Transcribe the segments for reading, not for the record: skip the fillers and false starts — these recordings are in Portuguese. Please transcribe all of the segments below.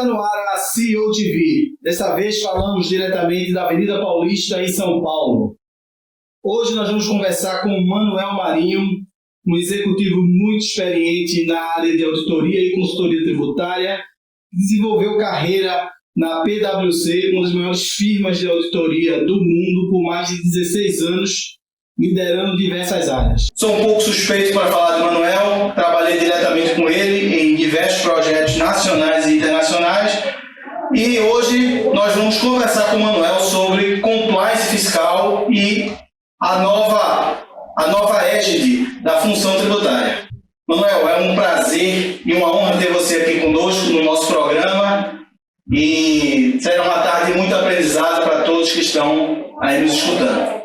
Está no ar a CEO TV. Dessa vez falamos diretamente da Avenida Paulista, em São Paulo. Hoje nós vamos conversar com o Manuel Marinho, um executivo muito experiente na área de auditoria e consultoria tributária, que desenvolveu carreira na PwC, uma das maiores firmas de auditoria do mundo, por mais de 16 anos, liderando diversas áreas. Sou um pouco suspeito para falar de Manuel, trabalhei diretamente com ele em diversos projetos nacionais e internacionais, e hoje nós vamos conversar com o Manuel sobre compliance fiscal e a nova égide da função tributária. Manuel, é um prazer e uma honra ter você aqui conosco no nosso programa, e será uma tarde de muito aprendizado para todos que estão aí nos escutando.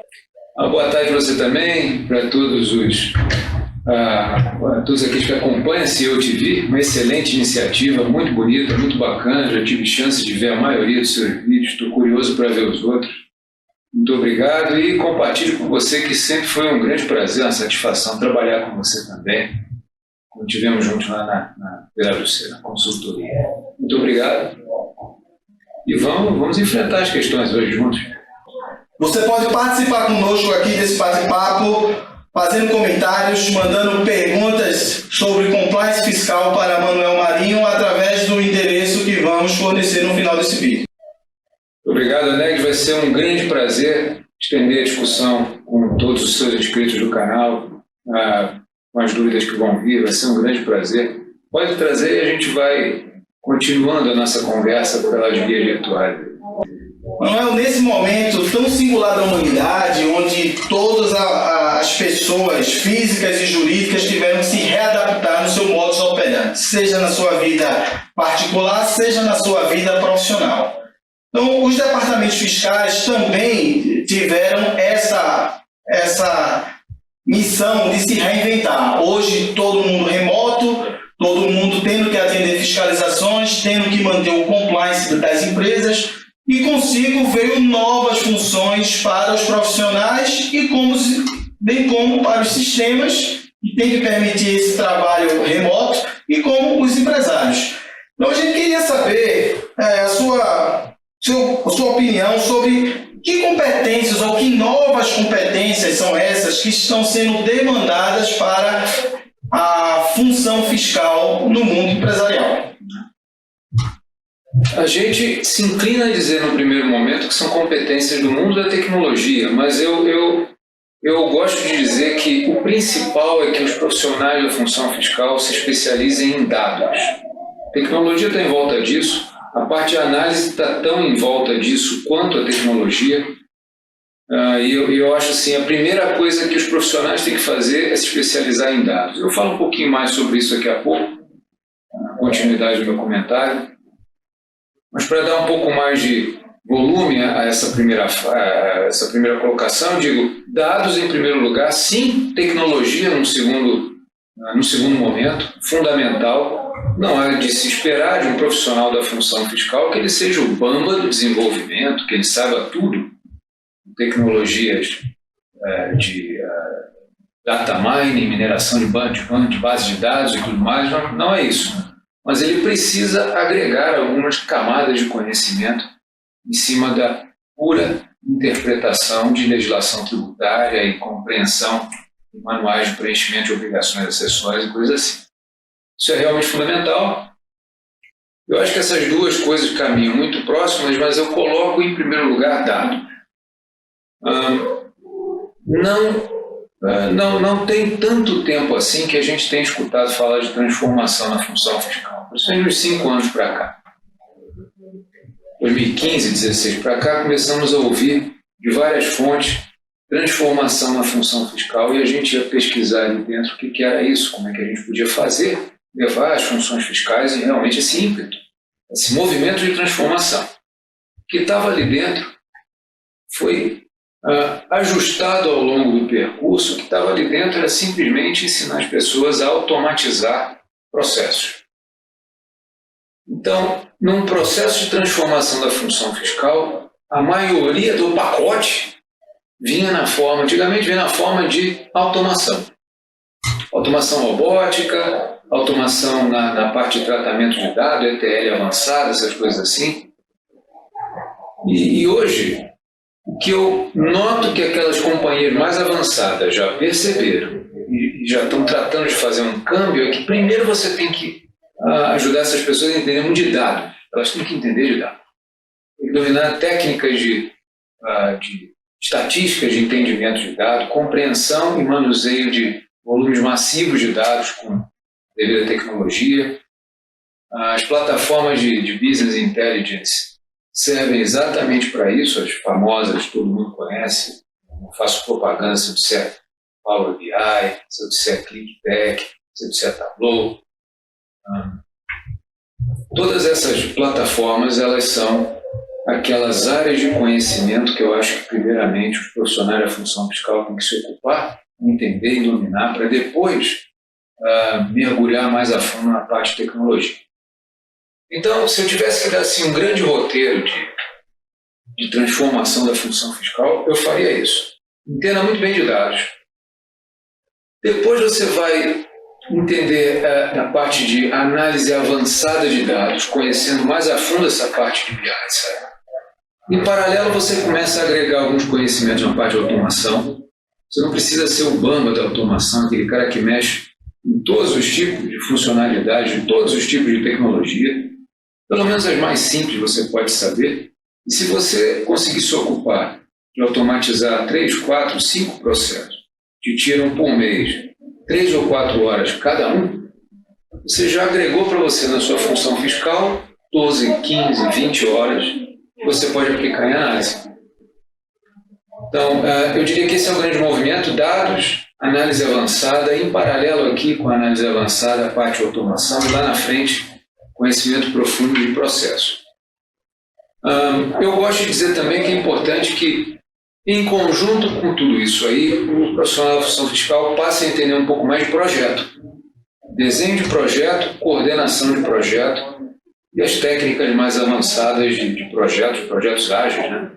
Boa tarde para você também, para todos aqueles que acompanham a CEO TV, uma excelente iniciativa, muito bonita, muito bacana, já tive chance de ver a maioria dos seus vídeos, estou curioso para ver os outros. Muito obrigado e compartilho com você que sempre foi um grande prazer, uma satisfação trabalhar com você também, como tivemos juntos lá na PwC, na consultoria. Muito obrigado e vamos enfrentar as questões hoje juntos. Você pode participar conosco aqui desse bate-papo, fazendo comentários, mandando perguntas sobre compliance fiscal para Manuel Marinho através do endereço que vamos fornecer no final desse vídeo. Obrigado, Anex. Vai ser um grande prazer estender a discussão com todos os seus inscritos do canal, com as dúvidas que vão vir. Vai ser um grande prazer. Pode trazer e a gente vai continuando a nossa conversa pelas vias virtuais. Manuel, nesse momento tão singular da humanidade, onde todas as pessoas físicas e jurídicas tiveram que se readaptar no seu modus operandi, seja na sua vida particular, seja na sua vida profissional. Então, os departamentos fiscais também tiveram essa missão de se reinventar. Hoje, todo mundo remoto, todo mundo tendo que atender fiscalizações, tendo que manter o compliance das empresas, e consigo veio novas funções para os profissionais e bem como para os sistemas que têm que permitir esse trabalho remoto e como os empresários. Então, a gente queria saber a sua opinião sobre que competências ou que novas competências são essas que estão sendo demandadas para a função fiscal no mundo empresarial. A gente se inclina a dizer no primeiro momento que são competências do mundo da tecnologia, mas eu gosto de dizer que o principal é que os profissionais da função fiscal se especializem em dados. A tecnologia está em volta disso, a parte de análise está tão em volta disso quanto a tecnologia, e eu acho assim, a primeira coisa que os profissionais têm que fazer é se especializar em dados. Eu falo um pouquinho mais sobre isso daqui a pouco, na continuidade do meu comentário. Mas para dar um pouco mais de volume a essa primeira colocação, digo, dados em primeiro lugar, sim, tecnologia no segundo momento, fundamental. Não há de se esperar de um profissional da função fiscal que ele seja o bamba do desenvolvimento, que ele saiba tudo, tecnologias de data mining, mineração de base de dados e tudo mais, não é isso. Mas ele precisa agregar algumas camadas de conhecimento em cima da pura interpretação de legislação tributária e compreensão de manuais de preenchimento de obrigações acessórias e coisas assim. Isso é realmente fundamental. Eu acho que essas duas coisas caminham muito próximas, mas eu coloco em primeiro lugar dado. Não tem tanto tempo assim que a gente tem escutado falar de transformação na função fiscal. Principalmente uns 5 anos para cá. 2015, 2016 para cá, começamos a ouvir de várias fontes transformação na função fiscal e a gente ia pesquisar ali dentro o que era isso, como é que a gente podia fazer, levar as funções fiscais e realmente esse ímpeto, esse movimento de transformação. O que estava ali dentro foi ajustado ao longo do percurso. O que estava ali dentro era simplesmente ensinar as pessoas a automatizar processos. Então, num processo de transformação da função fiscal, a maioria do pacote antigamente vinha na forma de automação. Automação robótica, automação na parte de tratamento de dados, ETL avançada, essas coisas assim. E hoje, o que eu noto que aquelas companhias mais avançadas já perceberam e já estão tratando de fazer um câmbio é que primeiro você tem que ajudar essas pessoas a entenderem de dados. Elas têm que entender de dados. Tem que dominar técnicas de estatísticas de entendimento de dados, compreensão e manuseio de volumes massivos de dados com devida tecnologia. As plataformas de business intelligence servem exatamente para isso, as famosas, todo mundo conhece. Não faço propaganda se eu disser Power BI, se eu disser ClickDeck, se eu disser Tableau. Todas essas plataformas, elas são aquelas áreas de conhecimento que eu acho que, primeiramente, os profissionais da função fiscal têm que se ocupar, entender e dominar, para depois mergulhar mais a fundo na parte de tecnologia. Então, se eu tivesse que dar assim, um grande roteiro de transformação da função fiscal, eu faria isso. Entenda muito bem de dados. Depois você vai entender a parte de análise avançada de dados, conhecendo mais a fundo essa parte de BI. Em paralelo, você começa a agregar alguns conhecimentos na parte de automação. Você não precisa ser o bamba da automação, aquele cara que mexe em todos os tipos de funcionalidades, em todos os tipos de tecnologia. Pelo menos as mais simples você pode saber. E se você conseguir se ocupar de automatizar 3, 4, 5 processos que tiram por mês 3 ou 4 horas cada um, você já agregou para você na sua função fiscal 12, 15, 20 horas que você pode aplicar em análise. Então, eu diria que esse é um grande movimento, dados, análise avançada, em paralelo aqui com a análise avançada, a parte de automação, e lá na frente, conhecimento profundo de processo. Eu gosto de dizer também que é importante que, em conjunto com tudo isso aí, o profissional da função fiscal passe a entender um pouco mais de projeto. Desenho de projeto, coordenação de projeto e as técnicas mais avançadas de projetos ágeis, né?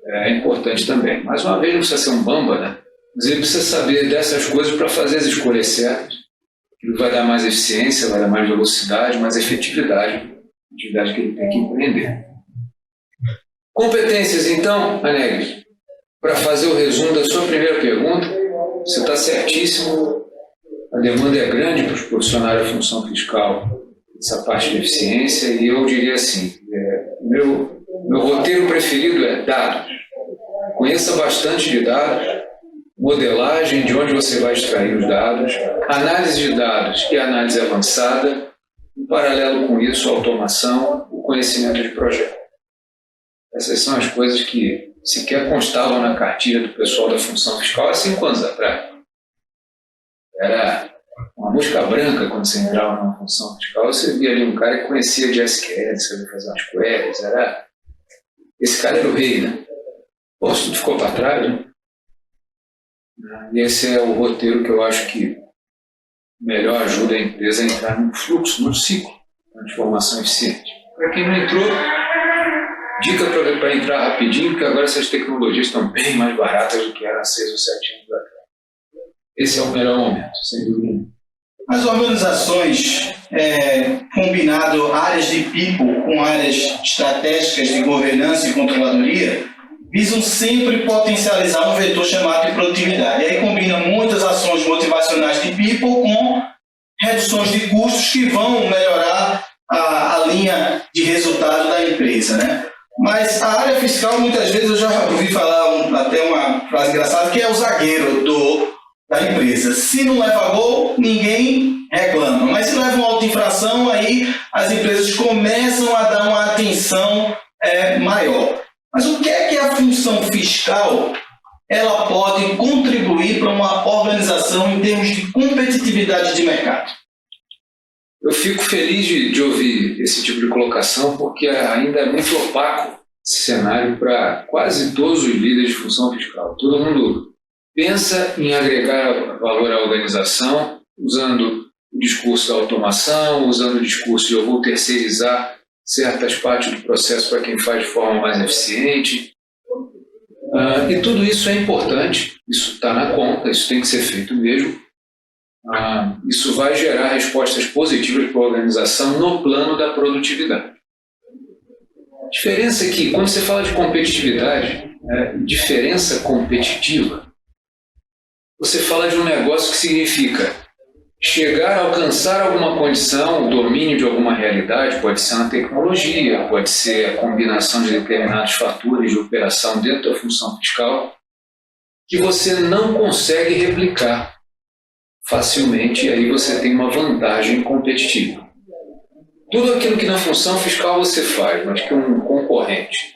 É importante também. Mais uma vez, não precisa ser um bamba, né? Mas ele precisa saber dessas coisas para fazer as escolhas certas. Ele vai dar mais eficiência, vai dar mais velocidade, mais efetividade, atividade que ele tem que empreender. Competências, então, Anegri, para fazer o resumo da sua primeira pergunta, você está certíssimo, a demanda é grande para os profissionais da função fiscal, essa parte de eficiência, e eu diria assim, meu roteiro preferido é dados. Conheça bastante de dados, modelagem, de onde você vai extrair os dados, análise de dados e análise avançada, em paralelo com isso, automação, o conhecimento de projeto. Essas são as coisas que sequer constavam na cartilha do pessoal da função fiscal há 5 anos atrás. Era uma mosca branca quando você entrava numa função fiscal, você via ali um cara que conhecia de SQL, sabia fazer umas queries, esse cara era o rei, né? Posso, tudo ficou para trás, né? E esse é o roteiro que eu acho que melhor ajuda a empresa a entrar num fluxo, num ciclo de transformação eficiente. Para quem não entrou, dica para entrar rapidinho, porque agora essas tecnologias estão bem mais baratas do que eram há 6 ou 7 anos atrás. Esse é o melhor momento, sem dúvida. As organizações, combinado áreas de people com áreas estratégicas de governança e controladoria, visam sempre potencializar um vetor chamado de produtividade. E aí combina muitas ações motivacionais de people com reduções de custos que vão melhorar a linha de resultado da empresa, né? Mas a área fiscal, muitas vezes, eu já ouvi falar até uma frase engraçada, que é o zagueiro da empresa. Se não leva gol, ninguém reclama. Mas se leva uma auto-infração, aí as empresas começam a dar uma atenção maior. Mas o que é que a função fiscal ela pode contribuir para uma organização em termos de competitividade de mercado? Eu fico feliz de ouvir esse tipo de colocação, porque ainda é muito opaco esse cenário para quase todos os líderes de função fiscal. Todo mundo pensa em agregar valor à organização, usando o discurso da automação, usando o discurso de eu vou terceirizar certas partes do processo para quem faz de forma mais eficiente. E tudo isso é importante, isso está na conta, isso tem que ser feito mesmo. isso vai gerar respostas positivas para a organização no plano da produtividade. A diferença é que, quando você fala de competitividade, diferença competitiva, você fala de um negócio que significa chegar a alcançar alguma condição, o domínio de alguma realidade, pode ser uma tecnologia, pode ser a combinação de determinados fatores de operação dentro da função fiscal, que você não consegue replicar facilmente, e aí você tem uma vantagem competitiva. Tudo aquilo que na função fiscal você faz, mas que um concorrente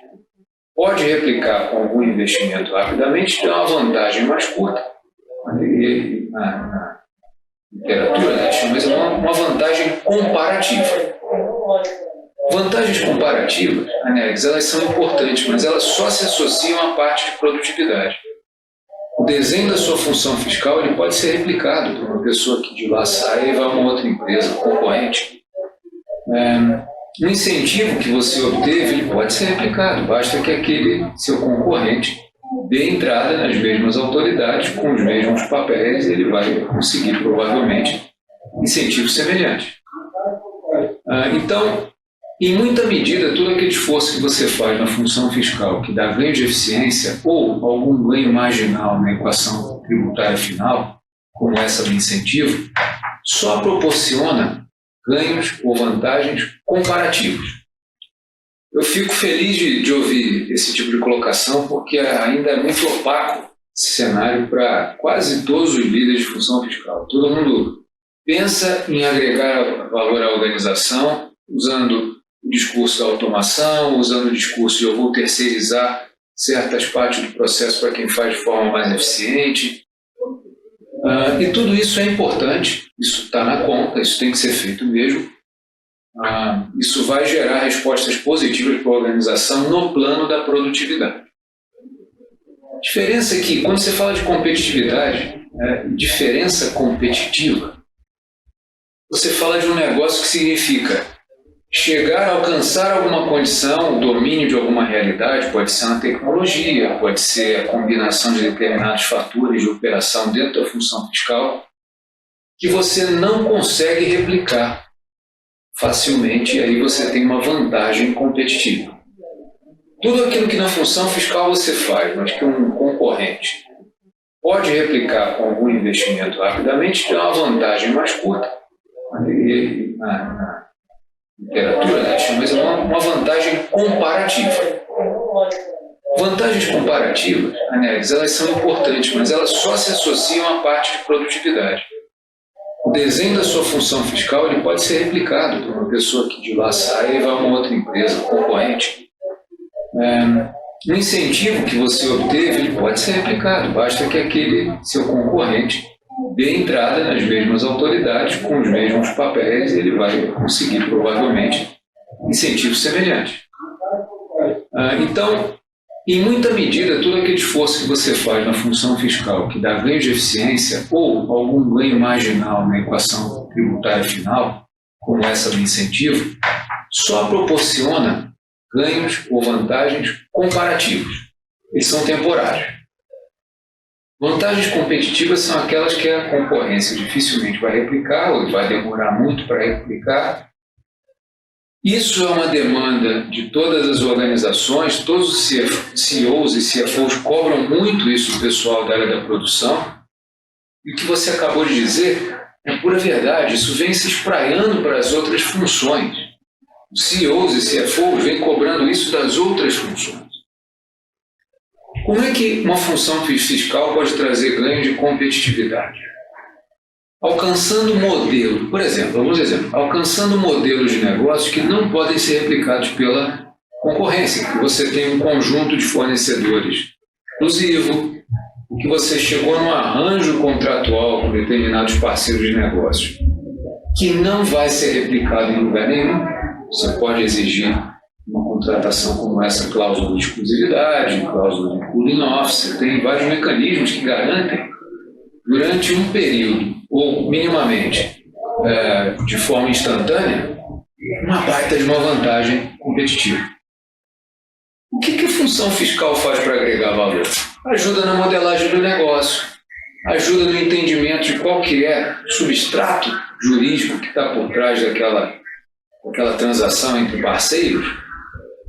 pode replicar com algum investimento rapidamente, tem uma vantagem mais curta. Na literatura, né, chama isso uma vantagem comparativa. Vantagens comparativas, Anelis, elas são importantes, mas elas só se associam à parte de produtividade. O desenho da sua função fiscal ele pode ser replicado por uma pessoa que de lá sai e vai a uma outra empresa concorrente. Um incentivo que você obteve ele pode ser replicado, basta que aquele seu concorrente dê entrada nas mesmas autoridades, com os mesmos papéis, ele vai conseguir provavelmente incentivos semelhantes. Então, em muita medida, todo aquele esforço que você faz na função fiscal que dá ganho de eficiência ou algum ganho marginal na equação tributária final, como essa do incentivo, só proporciona ganhos ou vantagens comparativos. Eu fico feliz de ouvir esse tipo de colocação porque ainda é muito opaco esse cenário para quase todos os líderes de função fiscal. Todo mundo pensa em agregar valor à organização usando o discurso da automação, usando o discurso de eu vou terceirizar certas partes do processo para quem faz de forma mais eficiente. E tudo isso é importante, isso está na conta, isso tem que ser feito mesmo. Isso vai gerar respostas positivas para a organização no plano da produtividade. A diferença é que, quando você fala de competitividade, diferença competitiva, você fala de um negócio que significa chegar a alcançar alguma condição, o domínio de alguma realidade, pode ser uma tecnologia, pode ser a combinação de determinados fatores de operação dentro da função fiscal, que você não consegue replicar facilmente, e aí você tem uma vantagem competitiva. Tudo aquilo que na função fiscal você faz, mas que um concorrente pode replicar com algum investimento rapidamente, tem uma vantagem mais curta. Na literatura, né, chama isso uma vantagem comparativa. Vantagens comparativas, Anelis, elas são importantes, mas elas só se associam à parte de produtividade. O desenho da sua função fiscal ele pode ser replicado por uma pessoa que de lá sai e vai a uma outra empresa concorrente. Um incentivo que você obteve ele pode ser replicado, basta que aquele seu concorrente dê entrada nas mesmas autoridades, com os mesmos papéis, ele vai conseguir provavelmente incentivos semelhantes. Então, em muita medida, todo aquele esforço que você faz na função fiscal que dá ganho de eficiência ou algum ganho marginal na equação tributária final, como essa do incentivo, só proporciona ganhos ou vantagens comparativos. Eles são temporários. Vantagens competitivas são aquelas que a concorrência dificilmente vai replicar ou vai demorar muito para replicar. Isso é uma demanda de todas as organizações, todos os CEOs e CFOs cobram muito isso do pessoal da área da produção. E o que você acabou de dizer é pura verdade, isso vem se espraiando para as outras funções. Os CEOs e CFOs vêm cobrando isso das outras funções. Como é que uma função fiscal pode trazer ganho de competitividade? Alcançando modelo, por exemplo, alguns exemplos, alcançando modelos de negócio que não podem ser replicados pela concorrência, porque você tem um conjunto de fornecedores exclusivo, que você chegou num arranjo contratual com determinados parceiros de negócio, que não vai ser replicado em lugar nenhum. Você pode exigir uma contratação como essa, cláusula de exclusividade, cláusula de cooling off, você tem vários mecanismos que garantem, durante um período, ou minimamente, de forma instantânea, uma baita de uma vantagem competitiva. O que a função fiscal faz para agregar valor? Ajuda na modelagem do negócio, ajuda no entendimento de de qual que é o substrato jurídico que está por trás daquela transação entre parceiros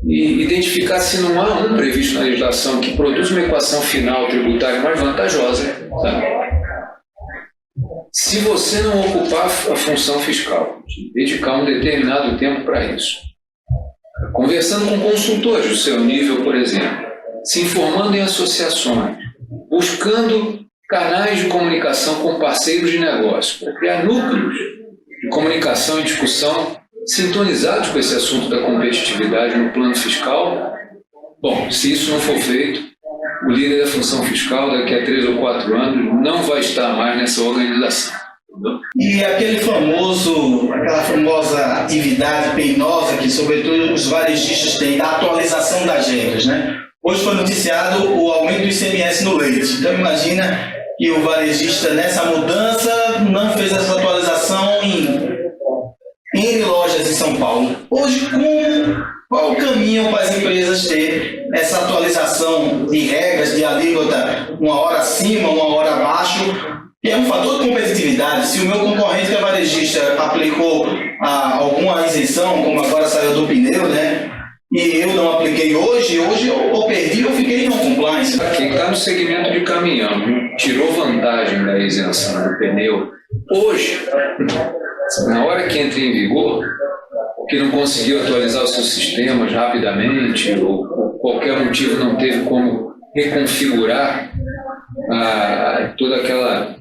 e identificar se não há um previsto na legislação que produz uma equação final tributária mais vantajosa, sabe? Se você não ocupar a função fiscal, dedicar um determinado tempo para isso, conversando com consultores do seu nível, por exemplo, se informando em associações, buscando canais de comunicação com parceiros de negócio, para criar núcleos de comunicação e discussão sintonizados com esse assunto da competitividade no plano fiscal. Bom, se isso não for feito, o líder da função fiscal daqui a 3 ou 4 anos não vai estar mais nessa organização. Entendeu? E aquela famosa atividade penosa que, sobretudo, os varejistas têm, da atualização das regras, né? Hoje foi noticiado o aumento do ICMS no leite. Então, imagina que o varejista, nessa mudança, não fez essa atualização em lojas em São Paulo. Hoje, qual o caminho para as empresas ter essa atualização de regras, de alíquota, uma hora acima, uma hora abaixo, que é um fator de competitividade? Se o meu concorrente que é varejista aplicou alguma isenção, como agora saiu do pneu, né? E eu não apliquei hoje eu perdi ou fiquei em non-compliance. Quem está no segmento de caminhão tirou vantagem da isenção do pneu hoje, na hora que entra em vigor, que não conseguiu atualizar os seus sistemas rapidamente ou por qualquer motivo não teve como reconfigurar toda aquela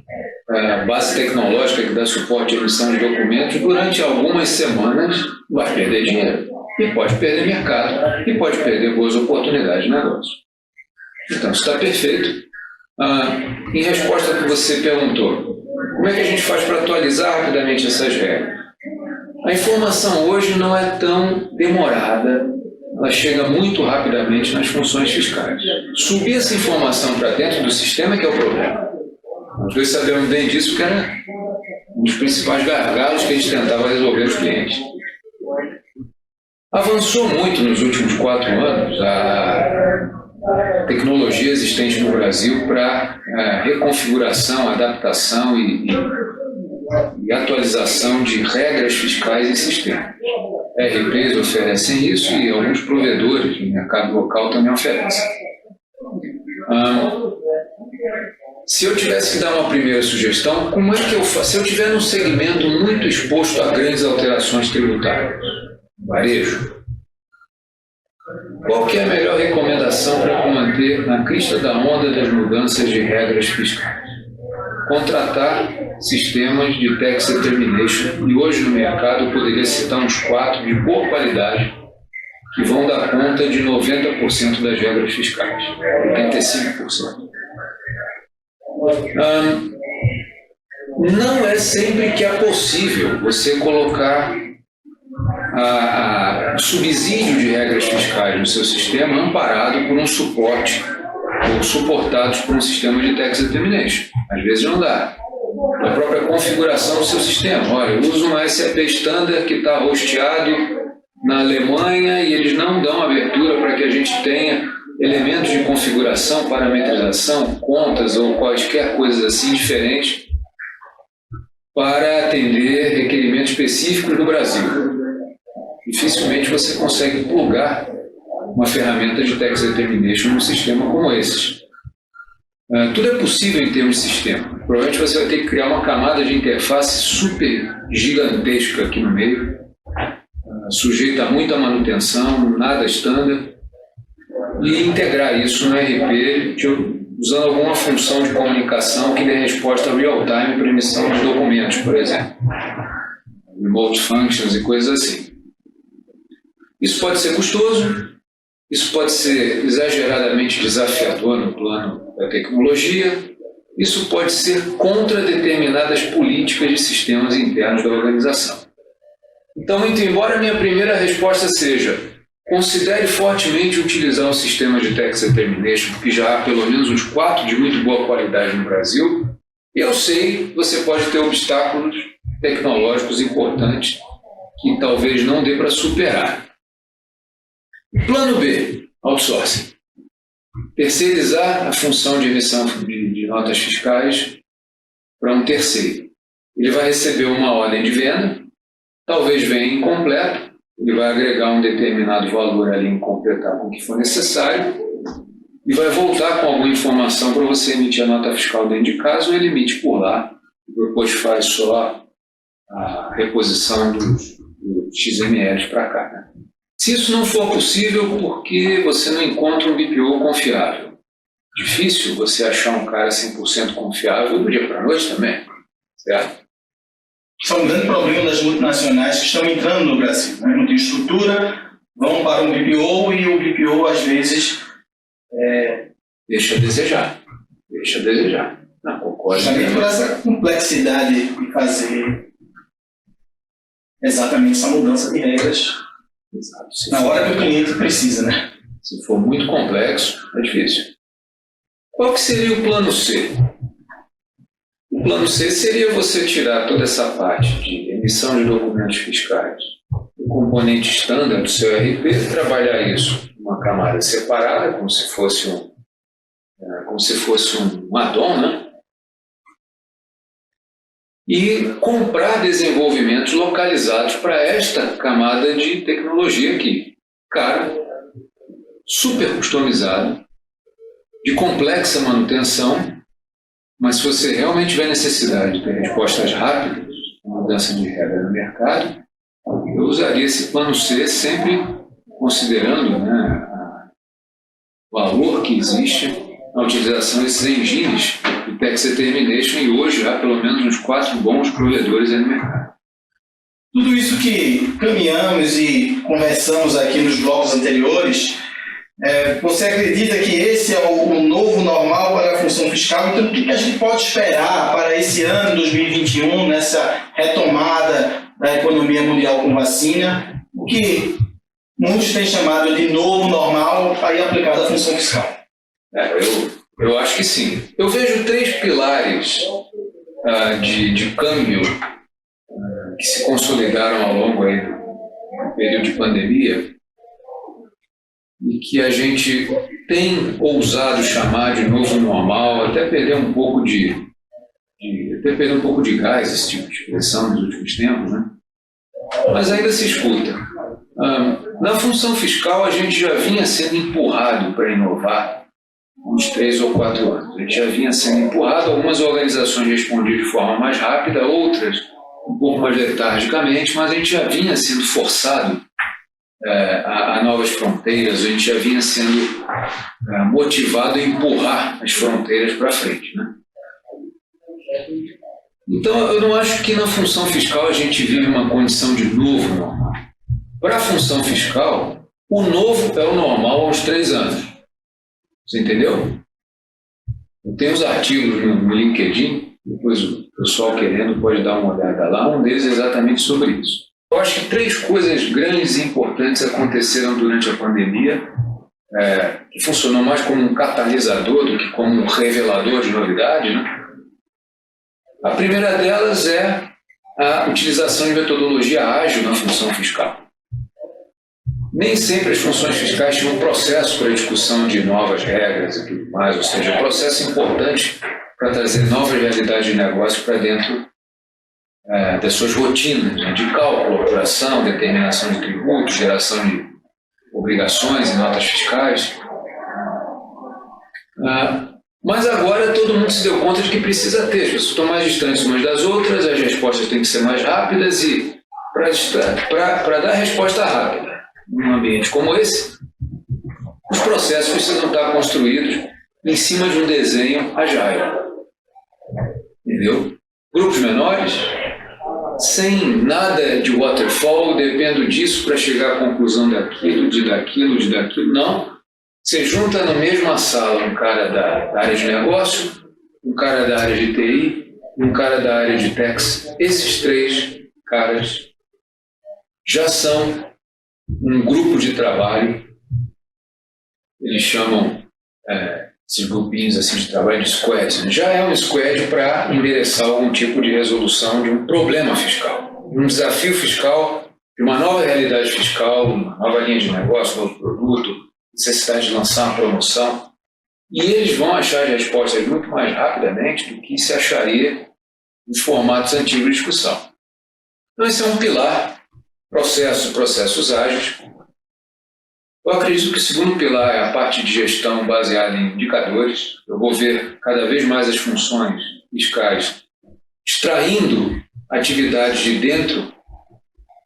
base tecnológica que dá suporte à emissão de documentos, durante algumas semanas vai perder dinheiro e pode perder mercado e pode perder boas oportunidades de negócio. Então, isso está perfeito. Em resposta ao que você perguntou, como é que a gente faz para atualizar rapidamente essas regras? A informação hoje não é tão demorada, ela chega muito rapidamente nas funções fiscais. Subir essa informação para dentro do sistema é que é o problema. Nós dois sabemos bem disso, que era um dos principais gargalos que a gente tentava resolver os clientes. Avançou muito nos últimos 4 anos a tecnologia existente no Brasil para reconfiguração, adaptação e atualização de regras fiscais e sistemas. RPs oferecem isso e alguns provedores do mercado local também oferecem. Se eu tivesse que dar uma primeira sugestão, como é que eu faço? Se eu tiver num segmento muito exposto a grandes alterações tributárias, varejo, qual que é a melhor recomendação para manter na crista da onda das mudanças de regras fiscais? Contratar sistemas de tax determination, e hoje no mercado eu poderia citar uns 4 de boa qualidade que vão dar conta de 90% das regras fiscais, 85%. Não é sempre que é possível você colocar o subsídio de regras fiscais no seu sistema amparado por um suporte ou suportados por um sistema de tax determination. Às vezes não dá. A própria configuração do seu sistema. Olha, eu uso um SAP Standard que está hosteado na Alemanha e eles não dão abertura para que a gente tenha elementos de configuração, parametrização, contas ou quaisquer coisas assim diferentes para atender requerimentos específicos do Brasil. Dificilmente você consegue plugar uma ferramenta de tax determination num sistema como esse. Tudo é possível em termos de sistema. Provavelmente você vai ter que criar uma camada de interface super gigantesca aqui no meio, sujeita a muita manutenção, nada standard, e integrar isso no RP usando alguma função de comunicação que dê resposta real-time para emissão de documentos, por exemplo. Remote functions e coisas assim. Isso pode ser custoso, isso pode ser exageradamente desafiador no plano da tecnologia, isso pode ser contra determinadas políticas de sistemas internos da organização. Então, muito embora a minha primeira resposta seja: considere fortemente utilizar um sistema de tax determination, porque já há pelo menos uns 4 de muito boa qualidade no Brasil, e eu sei que você pode ter obstáculos tecnológicos importantes que talvez não dê para superar. Plano B, outsourcing. Terceirizar a função de emissão de notas fiscais para um terceiro. Ele vai receber uma ordem de venda, talvez venha incompleto, ele vai agregar um determinado valor ali em completar com o que for necessário e vai voltar com alguma informação para você emitir a nota fiscal dentro de casa, ou ele emite por lá, depois faz só a reposição dos XMLs para cá. Né? Se isso não for possível, porque você não encontra um BPO confiável. Difícil você achar um cara 100% confiável do dia para a noite também, certo? Isso é um grande problema das multinacionais que estão entrando no Brasil. Né? Não tem estrutura, vão para um BPO e o BPO, às vezes, deixa a desejar. Deixa a desejar. Não, concordo. Justamente por essa complexidade de fazer exatamente essa mudança de regras. Exato. Na hora que o cliente precisa, né? Se for muito complexo, é difícil. Qual que seria o plano C? O plano C seria você tirar toda essa parte de emissão de documentos fiscais, o componente standard do seu RP, trabalhar isso numa camada separada, como se fosse um add-on, né? E comprar desenvolvimentos localizados para esta camada de tecnologia aqui. Cara, super customizado, de complexa manutenção, mas se você realmente tiver necessidade de ter respostas rápidas, mudança de regra no mercado, eu usaria esse plano C sempre considerando, né, o valor que existe na utilização desses engines de tax determination, e hoje há pelo menos uns 4 bons provedores aí no mercado. Tudo isso que caminhamos e conversamos aqui nos blocos anteriores, você acredita que esse é o novo normal para a função fiscal? Então, o que a gente pode esperar para esse ano 2021, nessa retomada da economia mundial com vacina? O que muitos têm chamado de novo normal aí aplicado à função fiscal? Eu acho que sim. Eu vejo 3 pilares de câmbio que se consolidaram ao longo aí do período de pandemia, e que a gente tem ousado chamar de novo normal, até perder um pouco de gás, esse tipo de expressão nos últimos tempos, né? Mas ainda se escuta. Na função fiscal, a gente já vinha sendo empurrado para inovar há uns 3 ou 4 anos. A gente já vinha sendo empurrado, algumas organizações respondiam de forma mais rápida, outras um pouco mais letargicamente, mas a gente já vinha sendo forçado a novas fronteiras, a gente já vinha sendo motivado a empurrar as fronteiras para frente, né? Então, eu não acho que na função fiscal a gente vive uma condição de novo normal. Para a função fiscal, o novo é o normal há uns 3 anos. Você entendeu? Eu tenho os artigos no LinkedIn, depois o pessoal querendo pode dar uma olhada lá, um deles é exatamente sobre isso. Eu acho que 3 coisas grandes e importantes aconteceram durante a pandemia, que funcionou mais como um catalisador do que como um revelador de novidade, né? A primeira delas é a utilização de metodologia ágil na função fiscal. Nem sempre as funções fiscais tinham um processo para discussão de novas regras e tudo mais, ou seja, um processo importante para trazer novas realidades de negócio para dentro das suas rotinas, né, de cálculo, apuração, determinação de tributos, geração de obrigações e notas fiscais. Mas agora todo mundo se deu conta de que precisa ter, as pessoas estão mais distantes umas das outras, as respostas têm que ser mais rápidas, e para dar resposta rápida num ambiente como esse, os processos precisam estar construídos em cima de um desenho agile. Entendeu? Grupos menores, sem nada de waterfall, dependo disso para chegar à conclusão daquilo. Não. Você junta na mesma sala um cara da área de negócio, um cara da área de TI, um cara da área de tax. Esses 3 caras já são um grupo de trabalho. Eles chamam esses grupinhos assim de trabalho de squads. Já é um squad para endereçar algum tipo de resolução de um problema fiscal, de um desafio fiscal, de uma nova realidade fiscal, uma nova linha de negócio, um novo produto, necessidade de lançar uma promoção. E eles vão achar as respostas muito mais rapidamente do que se acharia nos formatos antigos de discussão. Então, esse é um pilar, processos ágeis. Eu acredito que o segundo pilar é a parte de gestão baseada em indicadores. Eu vou ver cada vez mais as funções fiscais extraindo atividades de dentro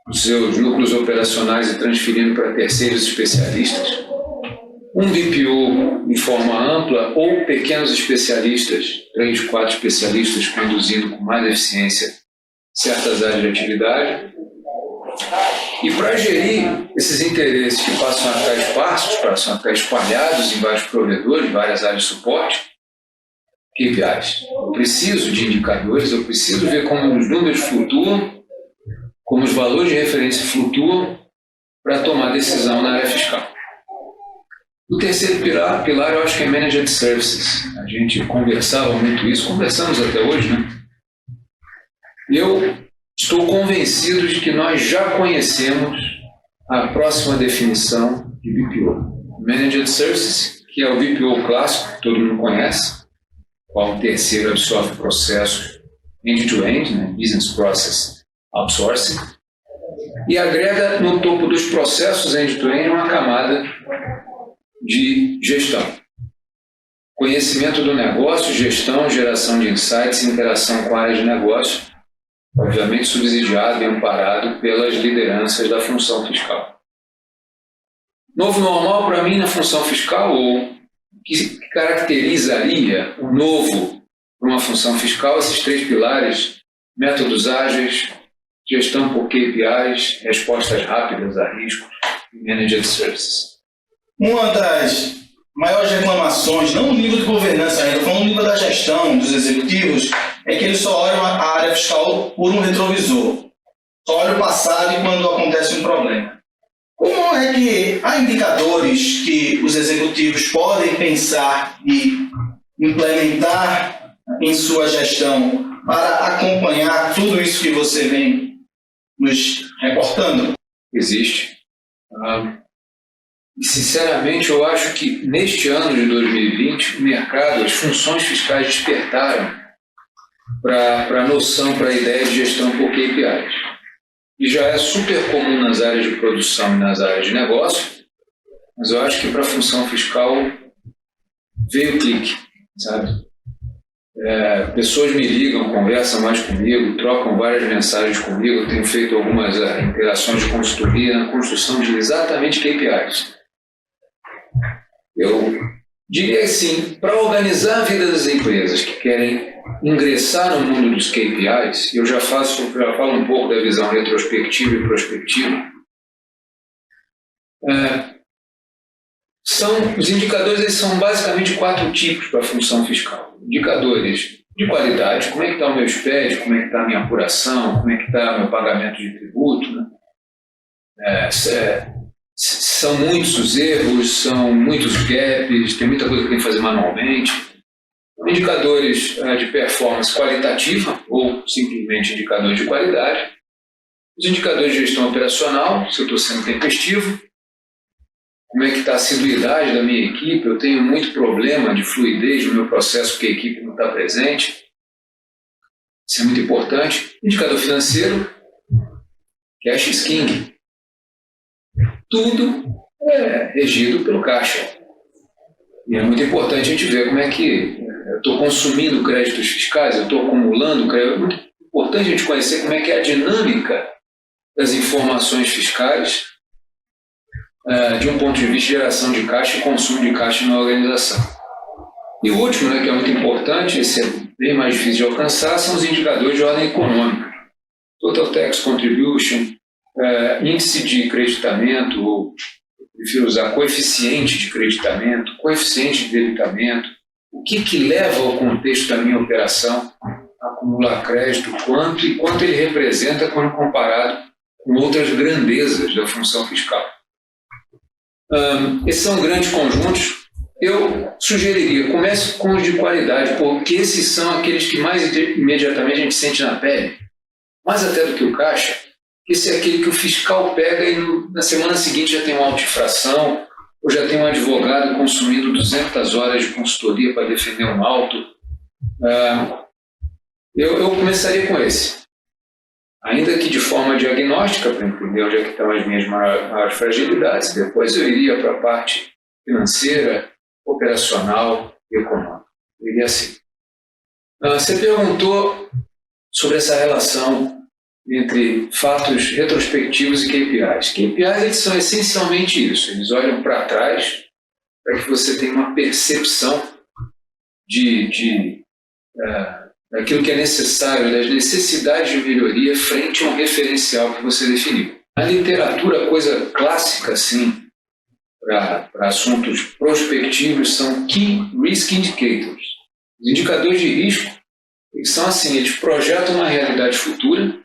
dos seus núcleos operacionais e transferindo para terceiros especialistas. Um BPO em forma ampla ou pequenos especialistas, 3, 4 especialistas conduzindo com mais eficiência certas áreas de atividade. E para gerir esses interesses que passam a estar esparsos, passam a estar espalhados em vários provedores, várias áreas de suporte, KPIs. Eu preciso de indicadores, eu preciso ver como os números flutuam, como os valores de referência flutuam para tomar decisão na área fiscal. O terceiro pilar eu acho que é Managed Services. A gente conversava muito isso, conversamos até hoje, né? Eu estou convencido de que nós já conhecemos a próxima definição de BPO. Managed Services, que é o BPO clássico, que todo mundo conhece, qual o terceiro absorve processos end-to-end, né? Business Process Outsourcing, e agrega no topo dos processos end-to-end uma camada de gestão. Conhecimento do negócio, gestão, geração de insights e interação com a área de negócio, obviamente subsidiado e amparado pelas lideranças da função fiscal. Novo normal para mim na função fiscal, ou que caracterizaria o novo para uma função fiscal, esses 3 pilares: métodos ágeis, gestão por KPIs, respostas rápidas a riscos e Managed Services. Uma das maiores reclamações, não no nível de governança ainda, falando no nível da gestão dos executivos, é que eles só olham a área fiscal por um retrovisor. Só olham o passado e quando acontece um problema. Como é que há indicadores que os executivos podem pensar e implementar em sua gestão para acompanhar tudo isso que você vem nos reportando? Existe. E, sinceramente, eu acho que neste ano de 2020, o mercado, as funções fiscais despertaram para a noção, para a ideia de gestão por KPIs. E já é super comum nas áreas de produção e nas áreas de negócio, mas eu acho que para a função fiscal veio o clique, sabe? Pessoas me ligam, conversam mais comigo, trocam várias mensagens comigo, eu tenho feito algumas interações de consultoria na construção de exatamente KPIs. Eu diria assim, para organizar a vida das empresas que querem ingressar no mundo dos KPIs, eu já falo um pouco da visão retrospectiva e prospectiva. Os indicadores eles são basicamente 4 tipos para a função fiscal. Indicadores de qualidade, como é que está o meu SPED, como é que está a minha apuração, como é que está o meu pagamento de tributo, né? São muitos os erros, são muitos os gaps, tem muita coisa que tem que fazer manualmente. Indicadores de performance qualitativa ou simplesmente indicadores de qualidade. Os indicadores de gestão operacional, se eu estou sendo tempestivo. Como é que está a assiduidade da minha equipe? Eu tenho muito problema de fluidez no meu processo porque a equipe não está presente. Isso é muito importante. Indicador financeiro, cash is king. Tudo é regido pelo caixa. E é muito importante a gente ver como é que eu estou consumindo créditos fiscais, eu estou acumulando crédito. É muito importante a gente conhecer como é que é a dinâmica das informações fiscais de um ponto de vista de geração de caixa e consumo de caixa na organização. E o último, que é muito importante, esse é bem mais difícil de alcançar, são os indicadores de ordem econômica. Total Tax Contribution, índice de creditamento, ou prefiro usar coeficiente de creditamento, coeficiente de debitamento, o que leva ao contexto da minha operação a acumular crédito, quanto ele representa quando comparado com outras grandezas da função fiscal. Esses são grandes conjuntos. Eu sugeriria, comece com os de qualidade, porque esses são aqueles que mais imediatamente a gente sente na pele, mais até do que o caixa. Esse é aquele que o fiscal pega e na semana seguinte já tem uma auto-infração, ou já tem um advogado consumindo 200 horas de consultoria para defender um auto. Eu começaria com esse. Ainda que de forma diagnóstica, para entender onde é que estão as minhas maiores fragilidades, depois eu iria para a parte financeira, operacional e econômica. Eu iria assim. Você perguntou sobre essa relação entre fatos retrospectivos e KPIs. KPIs eles são essencialmente isso. Eles olham para trás para que você tenha uma percepção daquilo que é necessário, das necessidades de melhoria frente a um referencial que você definiu. Na literatura, a coisa clássica, assim, para assuntos prospectivos, são Key Risk Indicators. Os indicadores de risco, eles são assim, eles projetam uma realidade futura,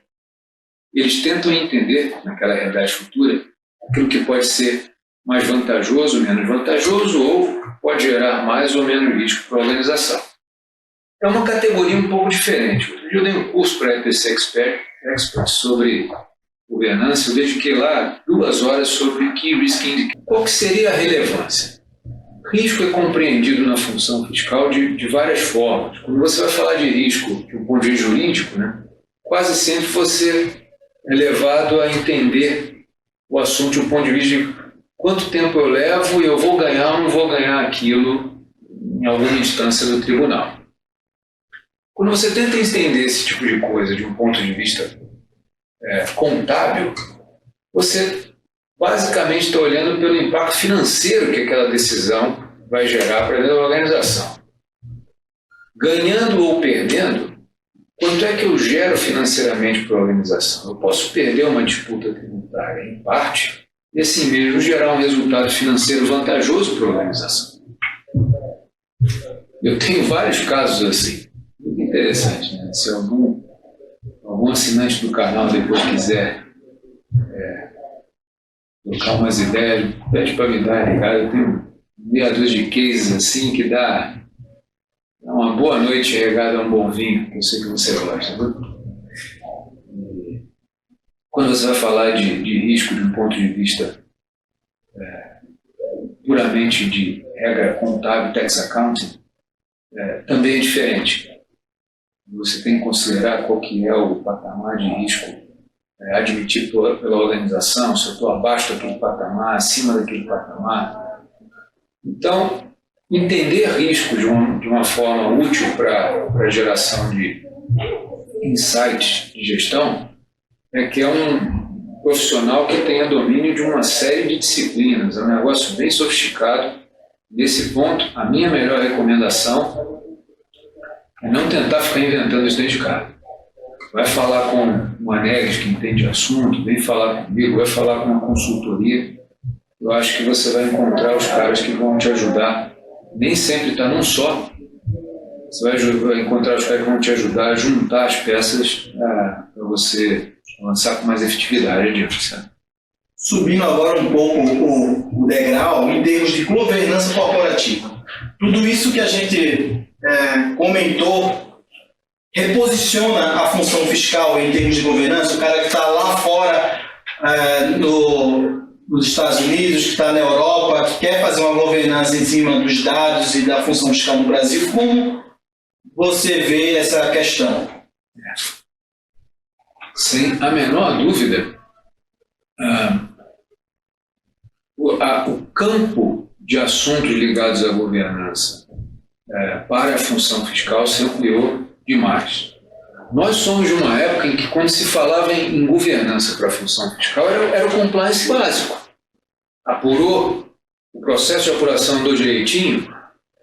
eles tentam entender, naquela realidade futura, aquilo que pode ser mais vantajoso, menos vantajoso, ou pode gerar mais ou menos risco para a organização. É uma categoria um pouco diferente. Eu dei um curso para a EPC Expert sobre governança, eu dediquei lá 2 horas sobre Key Risk Indicator. Qual que seria a relevância? Risco é compreendido na função fiscal de várias formas. Quando você vai falar de risco de um ponto de vista jurídico, né, quase sempre você é levado a entender o assunto de um ponto de vista de quanto tempo eu levo e eu vou ganhar ou não vou ganhar aquilo em alguma instância do tribunal. Quando você tenta entender esse tipo de coisa de um ponto de vista contábil, você basicamente está olhando pelo impacto financeiro que aquela decisão vai gerar para dentro da organização. Ganhando ou perdendo, quanto é que eu gero financeiramente para a organização? Eu posso perder uma disputa tributária em parte e assim mesmo gerar um resultado financeiro vantajoso para a organização. Eu tenho vários casos assim. Muito interessante, né? Se algum assinante do canal depois quiser trocar umas ideias, pede para me dar, ligado? Eu tenho meia dúzia de cases assim que dá uma boa noite regada a um bom vinho, que eu sei que você gosta. Quando você vai falar de risco de um ponto de vista puramente de regra contábil, tax accounting, também é diferente. Você tem que considerar qual que é o patamar de risco admitido pela organização, se eu estou abaixo daquele patamar, acima daquele patamar. Então, entender risco de uma forma útil para a geração de insights de gestão é que é um profissional que tenha domínio de uma série de disciplinas. É um negócio bem sofisticado. Nesse ponto, a minha melhor recomendação é não tentar ficar inventando isso dentro de casa. Vai falar com o Anegues, que entende o assunto, vem falar comigo, vai falar com uma consultoria. Eu acho que você vai encontrar os caras que vão te ajudar. Nem sempre está num só. Você vai encontrar os caras que vão te ajudar a juntar as peças para você avançar com mais efetividade adiante, sabe? Subindo agora um pouco o degrau em termos de governança corporativa. Tudo isso que a gente comentou reposiciona a função fiscal em termos de governança. O cara que está lá fora nos Estados Unidos, que está na Europa, que quer fazer uma governança em cima dos dados e da função fiscal no Brasil, como você vê essa questão? Sem a menor dúvida, o campo de assuntos ligados à governança para a função fiscal se ampliou demais. Nós somos de uma época em que, quando se falava em governança para a função fiscal, era o compliance básico. Apurou, o processo de apuração andou direitinho,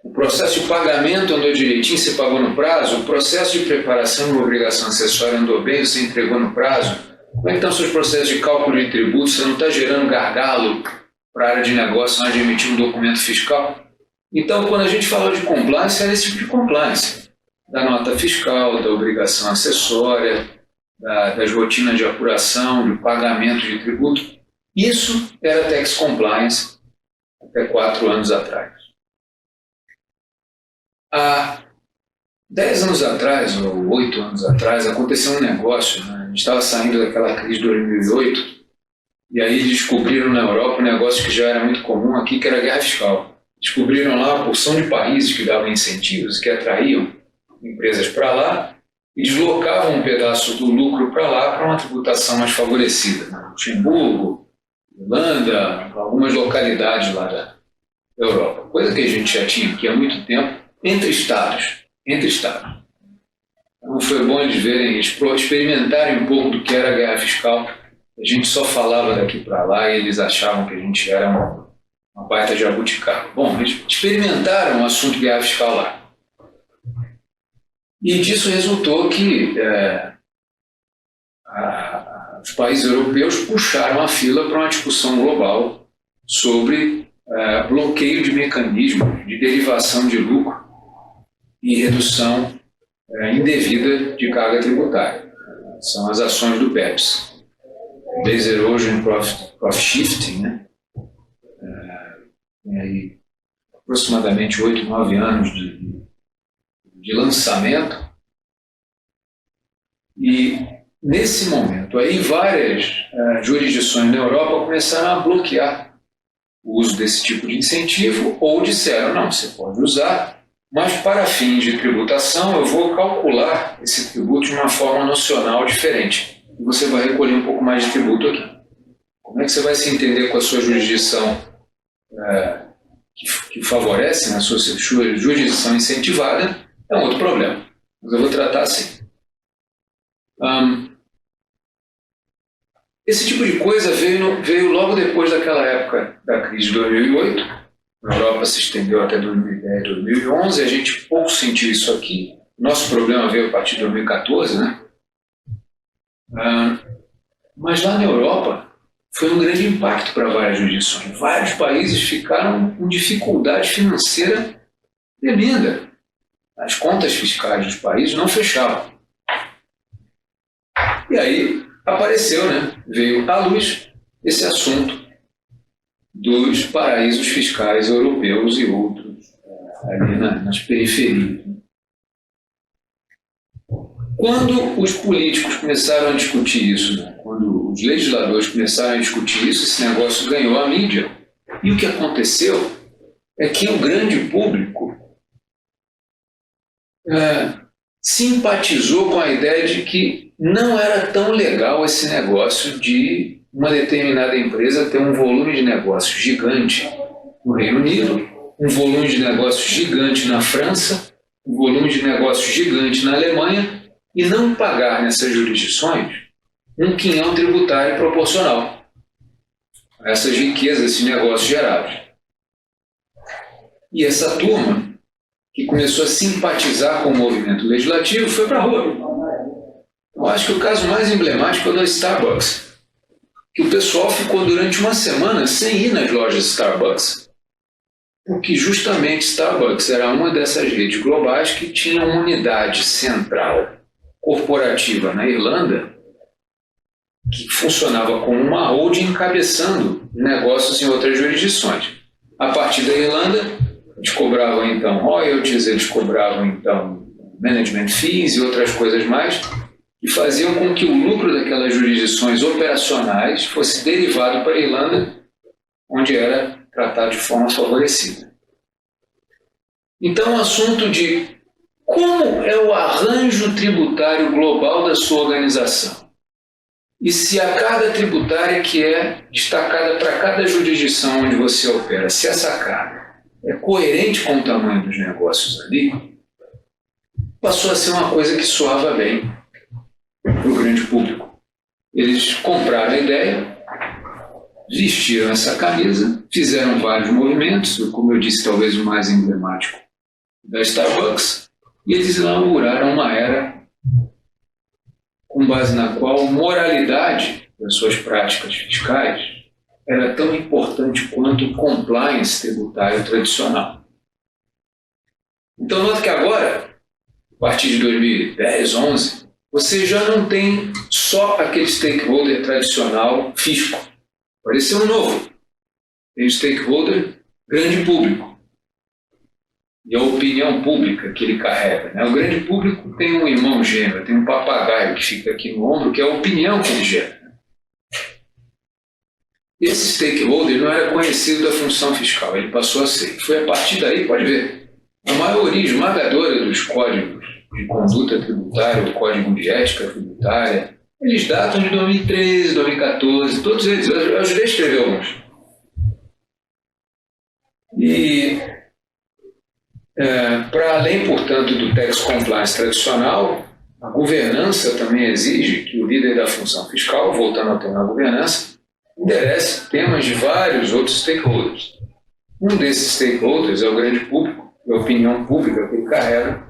o processo de pagamento andou direitinho, você pagou no prazo, o processo de preparação de uma obrigação acessória andou bem, você entregou no prazo. Como é que estão seus processos de cálculo de tributo? Você não está gerando gargalo para a área de negócio na hora de emitir um documento fiscal? Então, quando a gente falou de compliance, era esse tipo de compliance. Da nota fiscal, da obrigação acessória, das rotinas de apuração, de pagamento de tributo. Isso era tax compliance até 4 anos atrás. Há 10 anos atrás, ou 8 anos atrás, aconteceu um negócio, né? A gente estava saindo daquela crise de 2008, e aí descobriram na Europa um negócio que já era muito comum aqui, que era a guerra fiscal. Descobriram lá uma porção de países que davam incentivos, que atraíam empresas para lá, e deslocavam um pedaço do lucro para lá para uma tributação mais favorecida. Né? Luxemburgo, Irlanda, algumas localidades lá da Europa. Coisa que a gente já tinha aqui há muito tempo, entre estados. Então foi bom eles verem, experimentarem um pouco do que era a guerra fiscal. A gente só falava daqui para lá e eles achavam que a gente era uma baita jabuticaba. Bom, eles experimentaram o assunto guerra fiscal lá. E disso resultou que os países europeus puxaram a fila para uma discussão global sobre bloqueio de mecanismos de derivação de lucro e redução indevida de carga tributária. São as ações do BEPS, Base Erosion Profit Shifting, né? Tem aí aproximadamente 8, 9 anos de lançamento, e nesse momento aí várias jurisdições na Europa começaram a bloquear o uso desse tipo de incentivo, ou disseram, não, você pode usar, mas para fins de tributação eu vou calcular esse tributo de uma forma nocional diferente, e você vai recolher um pouco mais de tributo aqui. Como é que você vai se entender com a sua jurisdição que favorece, né, a sua jurisdição incentivada? É um outro problema, mas eu vou tratar assim. Esse tipo de coisa veio logo depois daquela época da crise de 2008. Na Europa se estendeu até 2010, 2011, a gente pouco sentiu isso aqui. Nosso problema veio a partir de 2014, né? Mas lá na Europa foi um grande impacto para várias jurisdições. Vários países ficaram com dificuldade financeira tremenda. As contas fiscais dos países não fechavam. E aí apareceu, né? Veio à luz esse assunto dos paraísos fiscais europeus e outros ali nas periferias. Quando os políticos começaram a discutir isso, né? Quando os legisladores começaram a discutir isso, esse negócio ganhou a mídia. E o que aconteceu é que o grande público simpatizou com a ideia de que não era tão legal esse negócio de uma determinada empresa ter um volume de negócio gigante no Reino Unido, um volume de negócio gigante na França, um volume de negócio gigante na Alemanha, e não pagar nessas jurisdições um quinhão tributário proporcional a essas riquezas, esses negócios gerados. E essa turma, que começou a simpatizar com o movimento legislativo, foi para a rua. Eu acho que o caso mais emblemático é o da Starbucks, que o pessoal ficou durante uma semana sem ir nas lojas Starbucks, porque justamente Starbucks era uma dessas redes globais que tinha uma unidade central corporativa na Irlanda, que funcionava como uma holding encabeçando negócios em outras jurisdições. A partir da Irlanda, eles cobravam então royalties, eles cobravam então management fees e outras coisas mais, e faziam com que o lucro daquelas jurisdições operacionais fosse derivado para a Irlanda, onde era tratado de forma favorecida. Então, o assunto de como é o arranjo tributário global da sua organização, e se a carga tributária que é destacada para cada jurisdição onde você opera, se essa carga é coerente com o tamanho dos negócios ali, passou a ser uma coisa que soava bem para o grande público. Eles compraram a ideia, vestiram essa camisa, fizeram vários movimentos, como eu disse, talvez o mais emblemático da Starbucks, e eles inauguraram uma era com base na qual a moralidade das suas práticas fiscais era tão importante quanto o compliance tributário tradicional. Então, note que agora, a partir de 2010, 11, você já não tem só aquele stakeholder tradicional fisco. Apareceu um novo. Tem o stakeholder grande público. E a opinião pública que ele carrega. Né? O grande público tem um irmão gêmeo, tem um papagaio que fica aqui no ombro, que é a opinião que ele gera. Esse stakeholder não era conhecido da função fiscal, ele passou a ser. Foi a partir daí, pode ver, a maioria esmagadora dos códigos de conduta tributária, o Código de Ética Tributária, eles datam de 2013, 2014, todos eles. Eu ajudei a escrever alguns. E, para além, portanto, do tax compliance tradicional, a governança também exige que o líder da função fiscal, voltando ao tema da governança, enderece temas de vários outros stakeholders. Um desses stakeholders é o grande público, a opinião pública que ele carrega.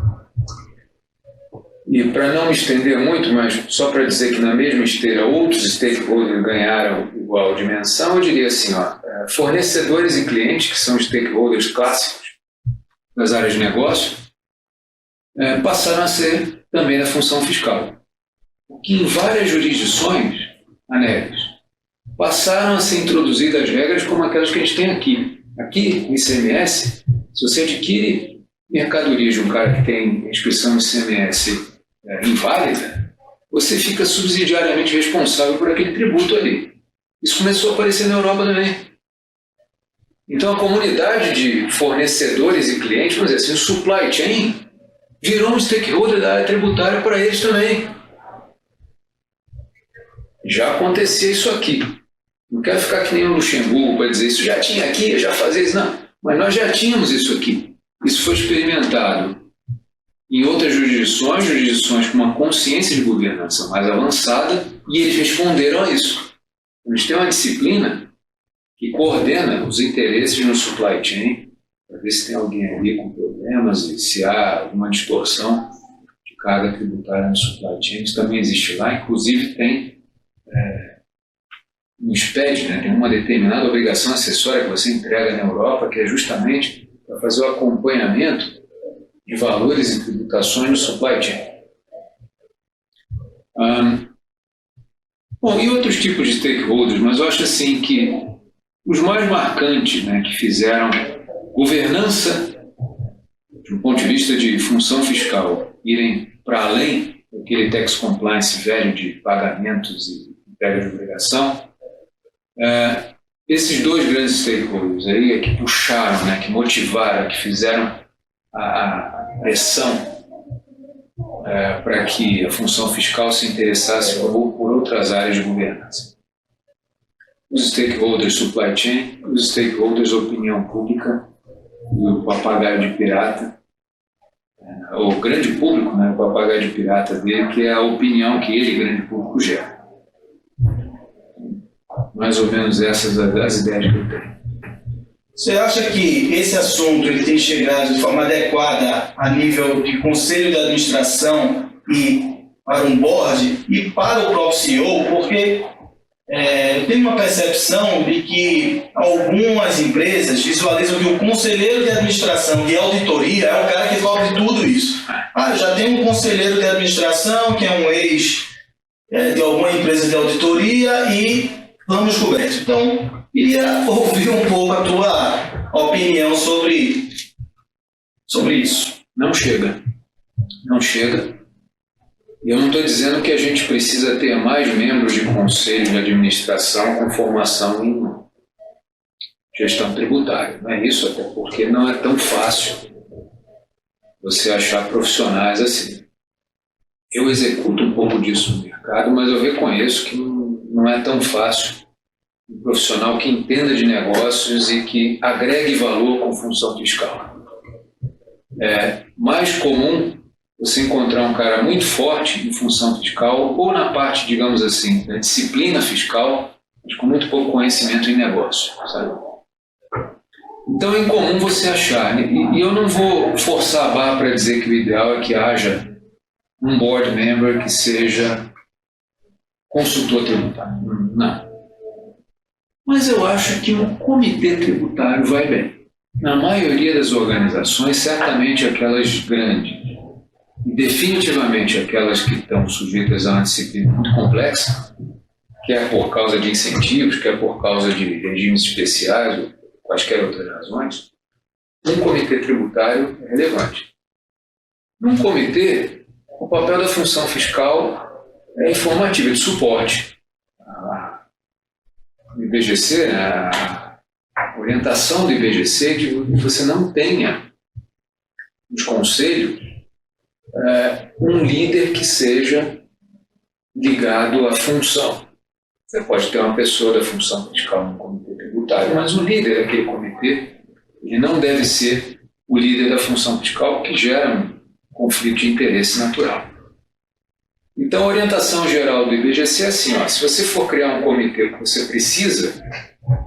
E para não me estender muito, mas só para dizer que na mesma esteira outros stakeholders ganharam igual dimensão, eu diria assim, fornecedores e clientes, que são stakeholders clássicos das áreas de negócio, passaram a ser também da função fiscal. O que em várias jurisdições, anexas, passaram a ser introduzidas regras como aquelas que a gente tem aqui. Aqui, no ICMS, se você adquire mercadorias de um cara que tem inscrição no ICMS inválida, você fica subsidiariamente responsável por aquele tributo ali. Isso começou a aparecer na Europa também. Então a comunidade de fornecedores e clientes, vamos dizer assim, o supply chain, virou um stakeholder da área tributária para eles também. Já acontecia isso aqui. Não quero ficar que nem o Luxemburgo para dizer isso já tinha aqui, eu já fazia isso. Não, mas nós já tínhamos isso aqui. Isso foi experimentado em outras jurisdições com uma consciência de governança mais avançada e eles responderam a isso. A gente tem uma disciplina que coordena os interesses no supply chain para ver se tem alguém ali com problemas e se há alguma distorção de carga tributária no supply chain. Isso também existe lá, inclusive tem no SPED, tem uma determinada obrigação acessória que você entrega na Europa, que é justamente para fazer o acompanhamento de valores e tributações no supply chain. Bom, e outros tipos de stakeholders, mas eu acho assim que os mais marcantes, que fizeram governança, de um ponto de vista de função fiscal, irem para além daquele tax compliance velho de pagamentos e entrega de obrigação, esses dois grandes stakeholders aí é que puxaram, que motivaram, que fizeram a pressão para que a função fiscal se interessasse por outras áreas de governança. Os stakeholders supply chain, os stakeholders opinião pública, o papagaio de pirata, o grande público, o papagaio de pirata dele, que é a opinião que ele, grande público, gera. Mais ou menos essas as ideias que eu tenho. Você acha que esse assunto ele tem chegado de forma adequada a nível de conselho de administração e para um board e para o próprio CEO? Porque eu tenho uma percepção de que algumas empresas visualizam que o conselheiro de administração de auditoria é um cara que cobre tudo isso. Eu já tenho um conselheiro de administração que é um ex de alguma empresa de auditoria e vamos cobertos. Então, queria ouvir um pouco a tua opinião sobre isso. Não chega. Não chega. E eu não estou dizendo que a gente precisa ter mais membros de conselho de administração com formação em gestão tributária. Não é isso, até porque não é tão fácil você achar profissionais assim. Eu executo um pouco disso no mercado, mas eu reconheço que não é tão fácil um profissional que entenda de negócios e que agregue valor com função fiscal. É mais comum você encontrar um cara muito forte em função fiscal ou na parte, digamos assim, da disciplina fiscal, mas com muito pouco conhecimento em negócio, sabe? Então é incomum você achar, e eu não vou forçar a barra para dizer que o ideal é que haja um board member que seja consultor tributário. Não. Mas eu acho que um comitê tributário vai bem. Na maioria das organizações, certamente aquelas grandes, e definitivamente aquelas que estão sujeitas a uma disciplina muito complexa, quer por causa de incentivos, quer por causa de regimes especiais ou quaisquer outras razões, um comitê tributário é relevante. Num comitê, o papel da função fiscal é informativo, de suporte. O IBGC, a orientação do IBGC é que você não tenha nos conselhos um líder que seja ligado à função. Você pode ter uma pessoa da função fiscal no comitê tributário, mas o líder daquele comitê ele não deve ser o líder da função fiscal, que gera um conflito de interesse natural. Então, a orientação geral do IBGC é assim, se você for criar um comitê que você precisa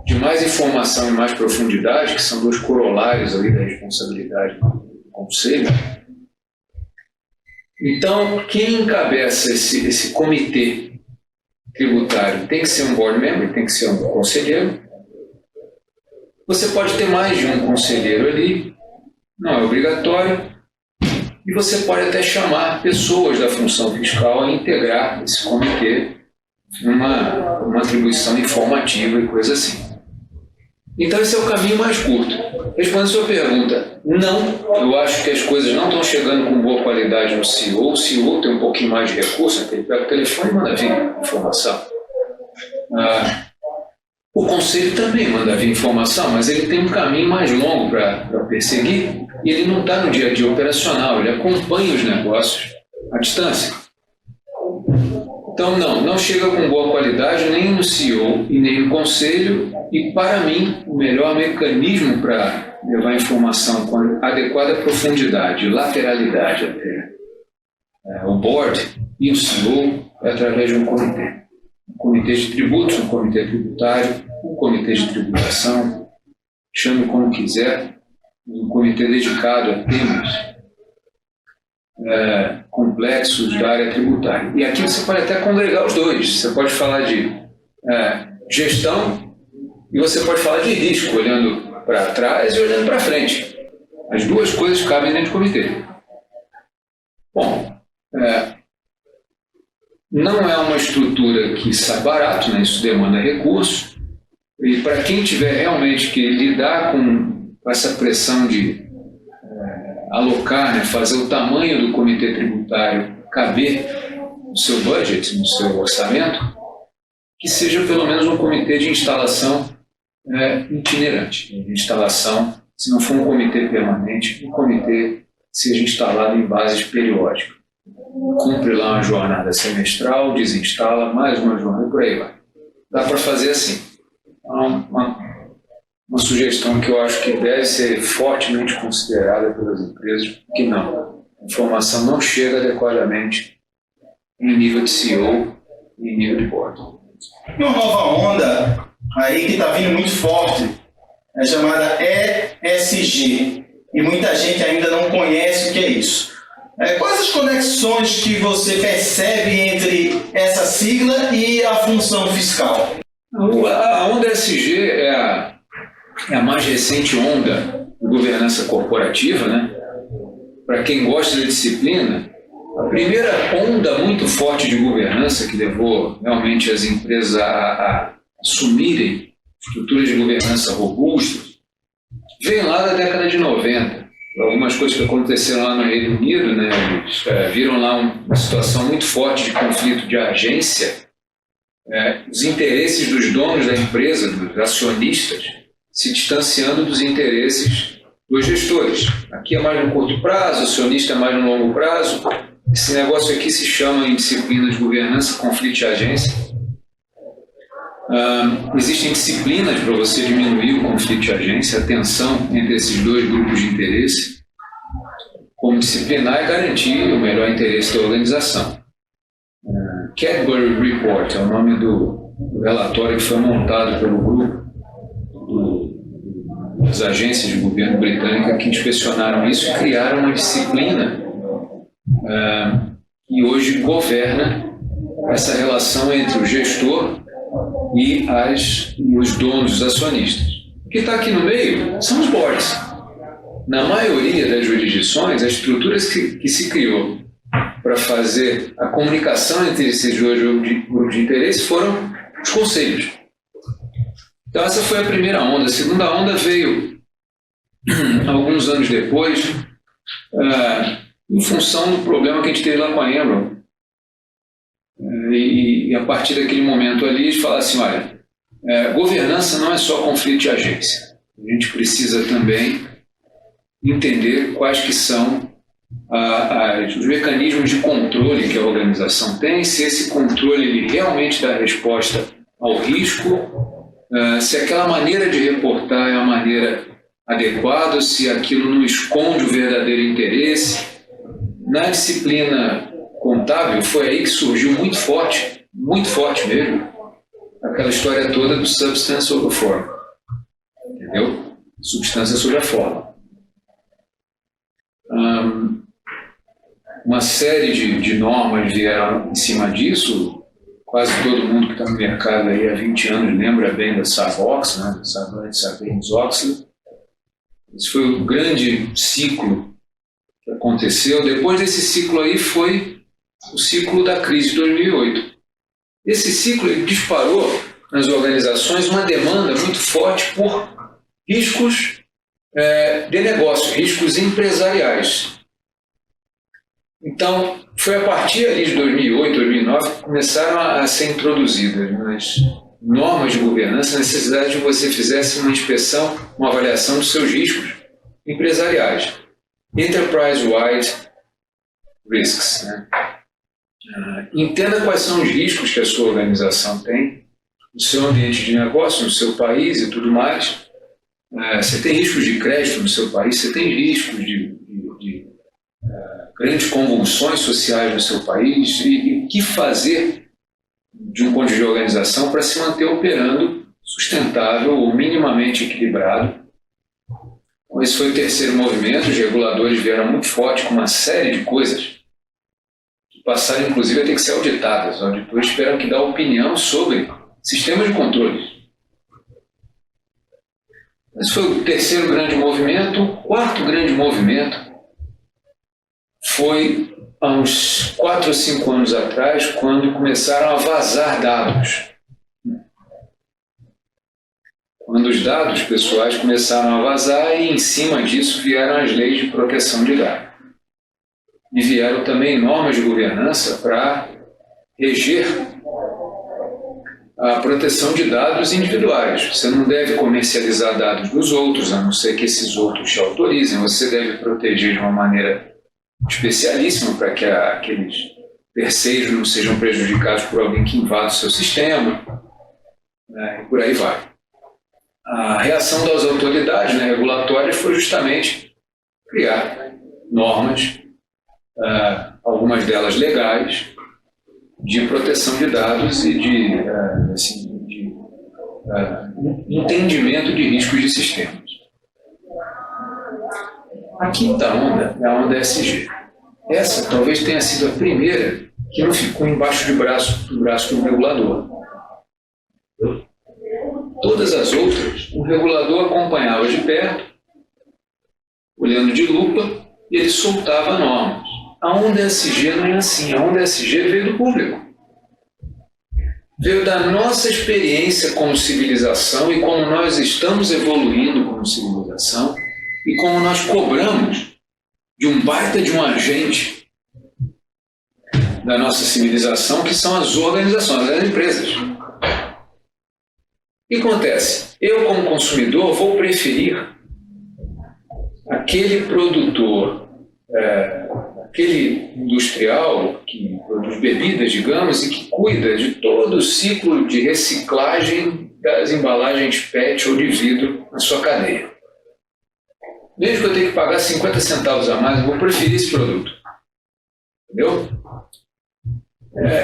de mais informação e mais profundidade, que são dois corolários ali da responsabilidade do conselho, então, quem encabeça esse comitê tributário tem que ser um board member, tem que ser um conselheiro. Você pode ter mais de um conselheiro ali, não é obrigatório, e você pode até chamar pessoas da função fiscal a integrar esse comitê numa atribuição informativa e coisa assim. Então esse é o caminho mais curto. Respondendo a sua pergunta, não, eu acho que as coisas não estão chegando com boa qualidade no CEO. O CEO tem um pouquinho mais de recurso, ele pega o telefone e manda vir informação. O conselho também manda vir informação, mas ele tem um caminho mais longo para perseguir e ele não está no dia a dia operacional, ele acompanha os negócios à distância. Então, não chega com boa qualidade nem no CEO e nem no conselho, e para mim, o melhor mecanismo para levar informação com adequada profundidade, lateralidade até o board e o CEO é através de um comitê. Um comitê de tributos, um comitê tributário, um comitê de tributação, chame como quiser, um comitê dedicado a temas complexos da área tributária. E aqui você pode até congregar os dois. Você pode falar de gestão e você pode falar de risco, olhando para trás e olhando para frente. As duas coisas cabem dentro do comitê. Bom, não é uma estrutura que sai barato, né? Isso demanda recursos. E para quem tiver realmente que lidar com essa pressão de alocar, né, fazer o tamanho do comitê tributário caber no seu budget, no seu orçamento, que seja pelo menos um comitê de instalação itinerante. De instalação, se não for um comitê permanente, um comitê seja instalado em bases periódicas. Cumpre lá uma jornada semestral, desinstala, mais uma jornada e por aí vai. Dá para fazer assim. Uma sugestão que eu acho que deve ser fortemente considerada pelas empresas, que não. A informação não chega adequadamente em nível de CEO e em nível de board. E uma nova onda aí que está vindo muito forte, é chamada ESG. E muita gente ainda não conhece o que é isso. Quais as conexões que você percebe entre essa sigla e a função fiscal? A onda ESG é a mais recente onda de governança corporativa, né? Para quem gosta da disciplina, a primeira onda muito forte de governança que levou realmente as empresas a assumirem estruturas de governança robustas veio lá da década de 90. Algumas coisas que aconteceram lá no Reino Unido, né? Eles viram lá uma situação muito forte de conflito de agência, os interesses dos donos da empresa, dos acionistas, se distanciando dos interesses dos gestores. Aqui é mais no curto prazo, o acionista é mais no longo prazo. Esse negócio aqui se chama, em disciplina de governança, conflito de agência. Existem disciplinas para você diminuir o conflito de agência, a tensão entre esses dois grupos de interesse. Como disciplinar é garantir o melhor interesse da organização. Cadbury Report é o nome do relatório que foi montado pelo grupo das agências de governo britânica que inspecionaram isso e criaram uma disciplina que hoje governa essa relação entre o gestor e os donos, os acionistas. O que está aqui no meio são os boards. Na maioria das jurisdições, as estruturas que se criou para fazer a comunicação entre esses dois grupos de interesse foram os conselhos. Então essa foi a primeira onda. A segunda onda veio alguns anos depois, em função do problema que a gente teve lá com a Enron. E a partir daquele momento ali, eles falaram assim, olha, governança não é só conflito de agência. A gente precisa também entender quais que são os mecanismos de controle que a organização tem, se esse controle ele realmente dá resposta ao risco, se aquela maneira de reportar é a maneira adequada, se aquilo não esconde o verdadeiro interesse. Na disciplina contábil foi aí que surgiu muito forte mesmo, aquela história toda do substance over form, entendeu? Substância sobre a forma. Uma série de normas vieram em cima disso. Quase todo mundo que está no mercado aí há 20 anos lembra bem da Sarbanes, né? Sarbanes-Oxley. Esse foi o grande ciclo que aconteceu. Depois desse ciclo aí foi o ciclo da crise de 2008. Esse ciclo ele disparou nas organizações uma demanda muito forte por riscos de negócio, riscos empresariais. Então, foi a partir ali de 2008, 2009 que começaram a ser introduzidas nas normas de governança a necessidade de que você fizesse uma inspeção, uma avaliação dos seus riscos empresariais. Enterprise-wide risks. Né? Entenda quais são os riscos que a sua organização tem no seu ambiente de negócio, no seu país e tudo mais. Você tem riscos de crédito no seu país, você tem riscos de grandes convulsões sociais no seu país e o que fazer de um ponto de organização para se manter operando sustentável ou minimamente equilibrado. Então, esse foi o terceiro movimento. Os reguladores vieram muito forte com uma série de coisas que passaram, inclusive, a ter que ser auditadas. Os auditores tiveram que dar opinião sobre sistemas de controle. Esse foi o terceiro grande movimento. O quarto grande movimento foi há uns 4 ou 5 anos atrás, quando começaram a vazar dados. Quando os dados pessoais começaram a vazar e, em cima disso, vieram as leis de proteção de dados. E vieram também normas de governança para reger a proteção de dados individuais. Você não deve comercializar dados dos outros, a não ser que esses outros te autorizem. Você deve proteger de uma maneira especialíssima para que aqueles terceiros não sejam prejudicados por alguém que invada o seu sistema, e por aí vai. A reação das autoridades, né, regulatórias foi justamente criar normas, algumas delas legais, de proteção de dados e de entendimento de riscos de sistemas. A quinta onda é a onda ESG. Essa talvez tenha sido a primeira que não ficou embaixo do braço do regulador. Todas as outras, o regulador acompanhava de perto, olhando de lupa, e ele soltava normas. A onda ESG não é assim. A onda ESG veio do público. Veio da nossa experiência como civilização e como nós estamos evoluindo como civilização e como nós cobramos de um baita de um agente da nossa civilização, que são as organizações, as empresas. O que acontece? Eu, como consumidor, vou preferir aquele produtor, aquele industrial que produz bebidas, digamos, e que cuida de todo o ciclo de reciclagem das embalagens PET ou de vidro na sua cadeia. Mesmo que eu tenha que pagar 50 centavos a mais, eu vou preferir esse produto. Entendeu?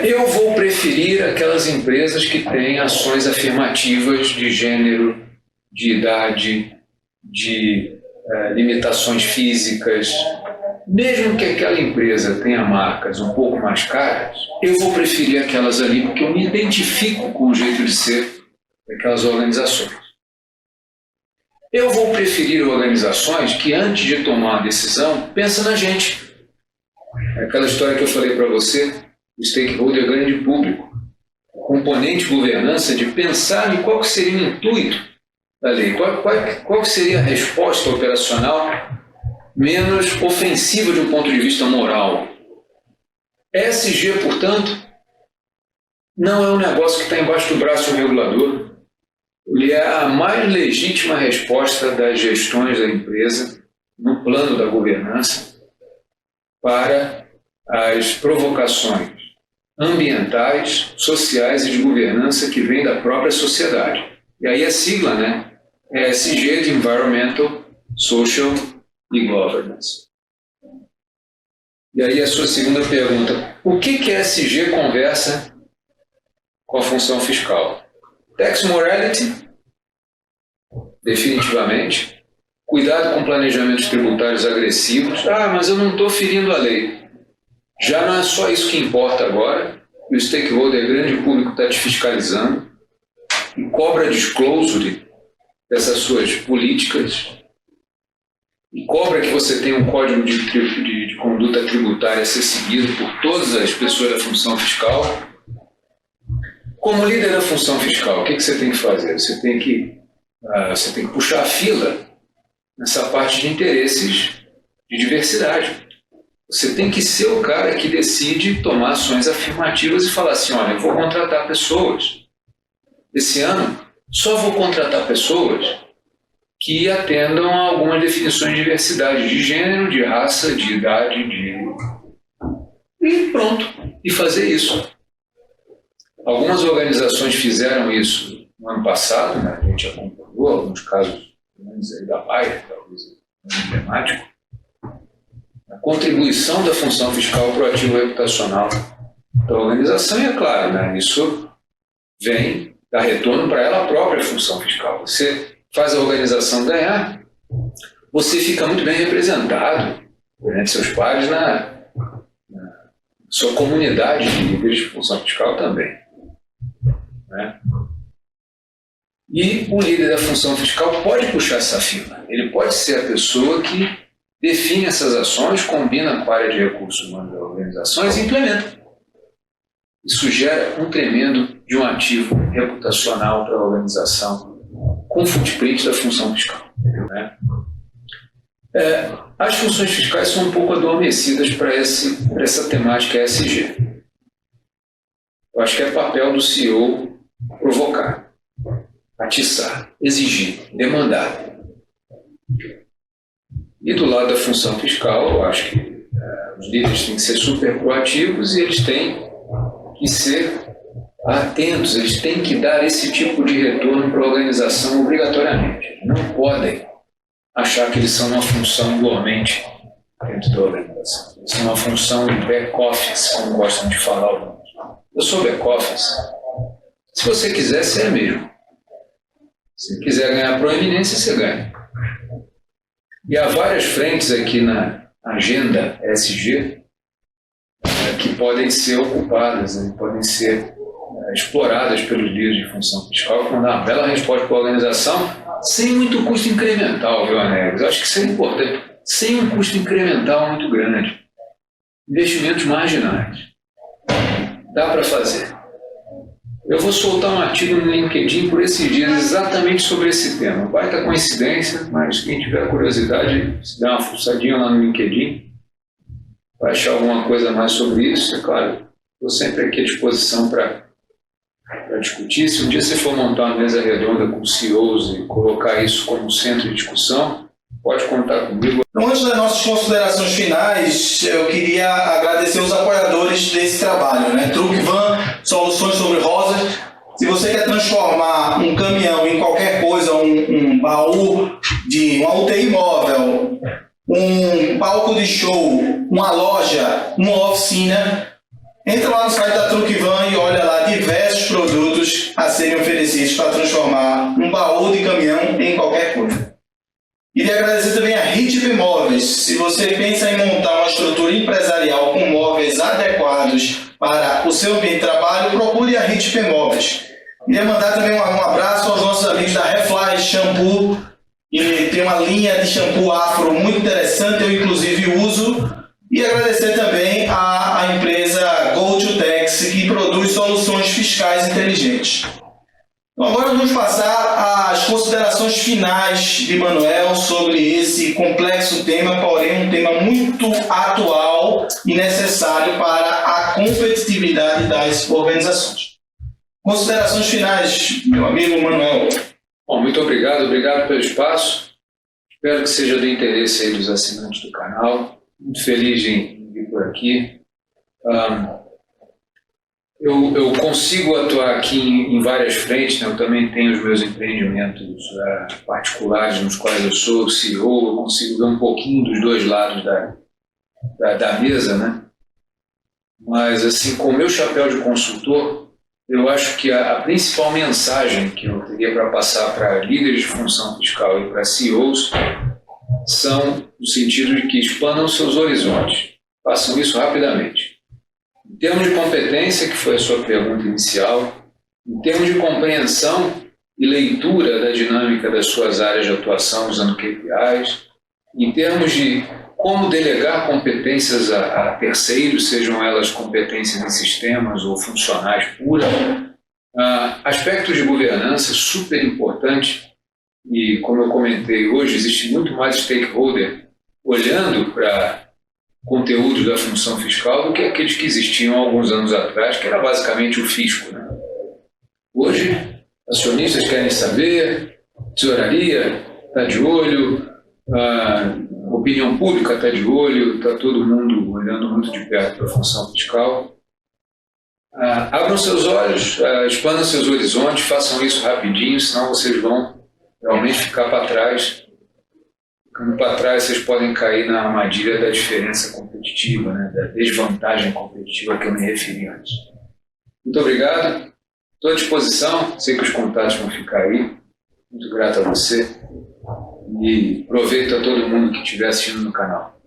Eu vou preferir aquelas empresas que têm ações afirmativas de gênero, de idade, de limitações físicas. Mesmo que aquela empresa tenha marcas um pouco mais caras, eu vou preferir aquelas ali porque eu me identifico com o jeito de ser daquelas organizações. Eu vou preferir organizações que, antes de tomar a decisão, pensam na gente. É aquela história que eu falei para você, o stakeholder grande público, o componente governança de pensar em qual que seria o intuito da lei, qual que seria a resposta operacional menos ofensiva de um ponto de vista moral. ESG, portanto, não é um negócio que está embaixo do braço do regulador. Ele é a mais legítima resposta das gestões da empresa no plano da governança para as provocações ambientais, sociais e de governança que vêm da própria sociedade. E aí a sigla, né, é ESG, de Environmental, Social e Governance. E aí a sua segunda pergunta: o que a ESG conversa com a função fiscal? Tax morality, definitivamente. Cuidado com planejamentos tributários agressivos. Mas eu não estou ferindo a lei. Já não é só isso que importa agora. O stakeholder grande público está te fiscalizando e cobra disclosure dessas suas políticas e cobra que você tenha um código de conduta tributária a ser seguido por todas as pessoas da função fiscal. Como líder da função fiscal, o que você tem que fazer? Você tem que puxar a fila nessa parte de interesses de diversidade. Você tem que ser o cara que decide tomar ações afirmativas e falar assim: olha, eu vou contratar pessoas. Esse ano, só vou contratar pessoas que atendam a algumas definições de diversidade, de gênero, de raça, de idade, e pronto. E fazer isso. Algumas organizações fizeram isso no ano passado, né? A gente acompanhou alguns casos da Bayer, talvez emblemático. A contribuição da função fiscal para o ativo reputacional da organização, e é claro, né? Isso vem dar retorno para ela própria, a função fiscal. Você faz a organização ganhar, você fica muito bem representado perante seus pares na sua comunidade de líderes de função fiscal também. Né? E o líder da função fiscal pode puxar essa fila. Ele pode ser a pessoa que define essas ações, combina com a área de recursos humanos da organização e implementa. Isso gera um tremendo de um ativo reputacional para a organização com footprint da função fiscal. Né? As funções fiscais são um pouco adormecidas para essa temática ESG. Eu acho que é papel do CEO provocar, atiçar, exigir, demandar. E do lado da função fiscal, eu acho que os líderes têm que ser super proativos e eles têm que ser atentos, eles têm que dar esse tipo de retorno para a organização obrigatoriamente. Eles não podem achar que eles são uma função dormente dentro da organização. Eles são uma função de back-office, como gostam de falar alguns. Eu sou back-office. Se você quiser, você é mesmo. Se quiser ganhar proeminência, você ganha. E há várias frentes aqui na agenda ESG que podem ser ocupadas, podem ser exploradas pelos líderes de função fiscal, que vão dar uma bela resposta para a organização, sem muito custo incremental, viu, Anelis? Eu acho que isso é importante. Sem um custo incremental muito grande. Investimentos marginais. Dá para fazer. Eu vou soltar um artigo no LinkedIn por esses dias exatamente sobre esse tema. Baita coincidência, mas quem tiver curiosidade, se der uma fuçadinha lá no LinkedIn, vai achar alguma coisa mais sobre isso. É claro, estou sempre aqui à disposição para discutir. Se um dia você for montar uma mesa redonda com CEOs e colocar isso como centro de discussão, pode contar comigo. Então, antes das nossas considerações finais, eu queria agradecer os apoiadores desse trabalho, né? Truck Van, soluções sobre rosas. Se você quer transformar um caminhão em qualquer coisa, um baú de uma UTI móvel, um palco de show, uma loja, uma oficina, entra lá no site da Truck Van e olha lá diversos produtos a serem oferecidos para transformar um baú de caminhão em qualquer coisa. Queria agradecer também a RITP Móveis. Se você pensa em montar uma estrutura empresarial com móveis adequados para o seu ambiente de trabalho, procure a RITP Móveis. Queria mandar também um abraço aos nossos amigos da Refly Shampoo, que tem uma linha de shampoo afro muito interessante, eu inclusive uso. E agradecer também à empresa GoToTax, que produz soluções fiscais inteligentes. Então, agora vamos passar às considerações finais de Manuel sobre esse complexo tema, porém um tema muito atual e necessário para a competitividade das organizações. Considerações finais, meu amigo Manuel. Bom, muito obrigado pelo espaço. Espero que seja do interesse aí dos assinantes do canal. Muito feliz em por aqui. Eu consigo atuar aqui em várias frentes, né? Eu também tenho os meus empreendimentos particulares nos quais eu sou CEO, eu consigo ver um pouquinho dos dois lados da mesa, né? Mas, assim, com o meu chapéu de consultor, eu acho que a principal mensagem que eu teria para passar para líderes de função fiscal e para CEOs são no sentido de que expandam seus horizontes, façam isso rapidamente. Em termos de competência, que foi a sua pergunta inicial, em termos de compreensão e leitura da dinâmica das suas áreas de atuação usando KPIs, em termos de como delegar competências a terceiros, sejam elas competências em sistemas ou funcionais puras, aspectos de governança super importante, e como eu comentei hoje, existe muito mais stakeholder olhando para conteúdos da função fiscal do que aqueles que existiam há alguns anos atrás, que era basicamente o fisco, né? Hoje, acionistas querem saber, tesouraria está de olho, a opinião pública está de olho, está todo mundo olhando muito de perto para a função fiscal. Abram seus olhos, expandam seus horizontes, façam isso rapidinho, senão vocês vão realmente ficar para trás. Ficando para trás, vocês podem cair na armadilha da diferença competitiva, né, da desvantagem competitiva a que eu me referi antes. Muito obrigado, estou à disposição, sei que os contatos vão ficar aí. Muito grato a você e aproveito a todo mundo que estiver assistindo no canal.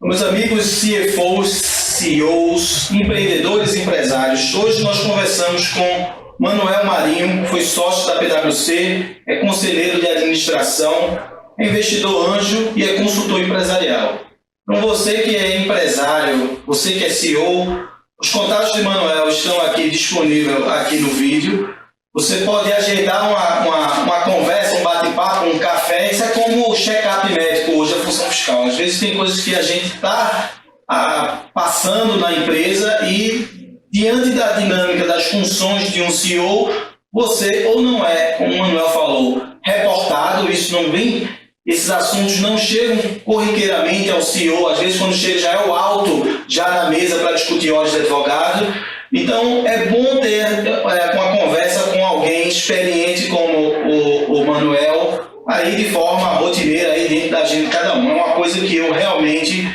Meus amigos CFOs, CEOs, empreendedores e empresários, hoje nós conversamos com Manuel Marinho, que foi sócio da PwC, é conselheiro de administração, é investidor anjo e é consultor empresarial. Então você que é empresário, você que é CEO, os contatos de Manuel estão aqui disponíveis aqui no vídeo. Você pode agendar uma conversa, um bate-papo, um café. Isso é como o check-up médico hoje, a função fiscal. Às vezes tem coisas que a gente está passando na empresa e, diante da dinâmica das funções de um CEO, você ou não é, como o Manuel falou, reportado. Isso não vem, esses assuntos não chegam corriqueiramente ao CEO. Às vezes, quando chega, já é o alto, já na mesa para discutir ordens de advogado. Então, é bom ter uma conversa com alguém experiente como o Manuel, aí de forma rotineira, aí dentro da agenda de cada um. É uma coisa que eu realmente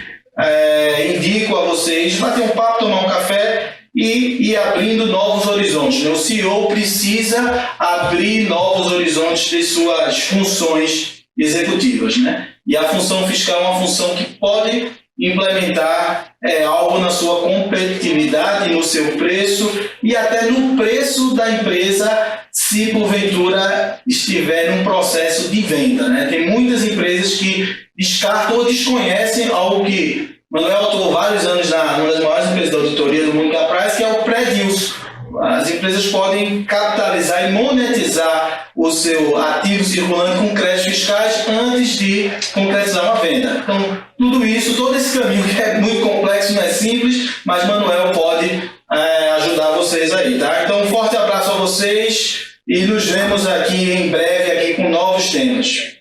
indico a vocês, bater um papo, tomar um café e ir abrindo novos horizontes. O CEO precisa abrir novos horizontes de suas funções executivas, né? E a função fiscal é uma função que pode implementar algo na sua competitividade, no seu preço e até no preço da empresa, se porventura estiver num processo de venda, né? Tem muitas empresas que descartam ou desconhecem algo que Manuel atuou vários anos numa das maiores empresas da auditoria do mundo, que é o pré-deals. As empresas podem capitalizar e monetizar o seu ativo circulante com créditos fiscais antes de concretizar uma venda. Então, tudo isso, todo esse caminho que é muito complexo, não é simples, mas Manuel pode ajudar vocês aí, tá? Então, um forte abraço a vocês e nos vemos aqui em breve aqui com novos temas.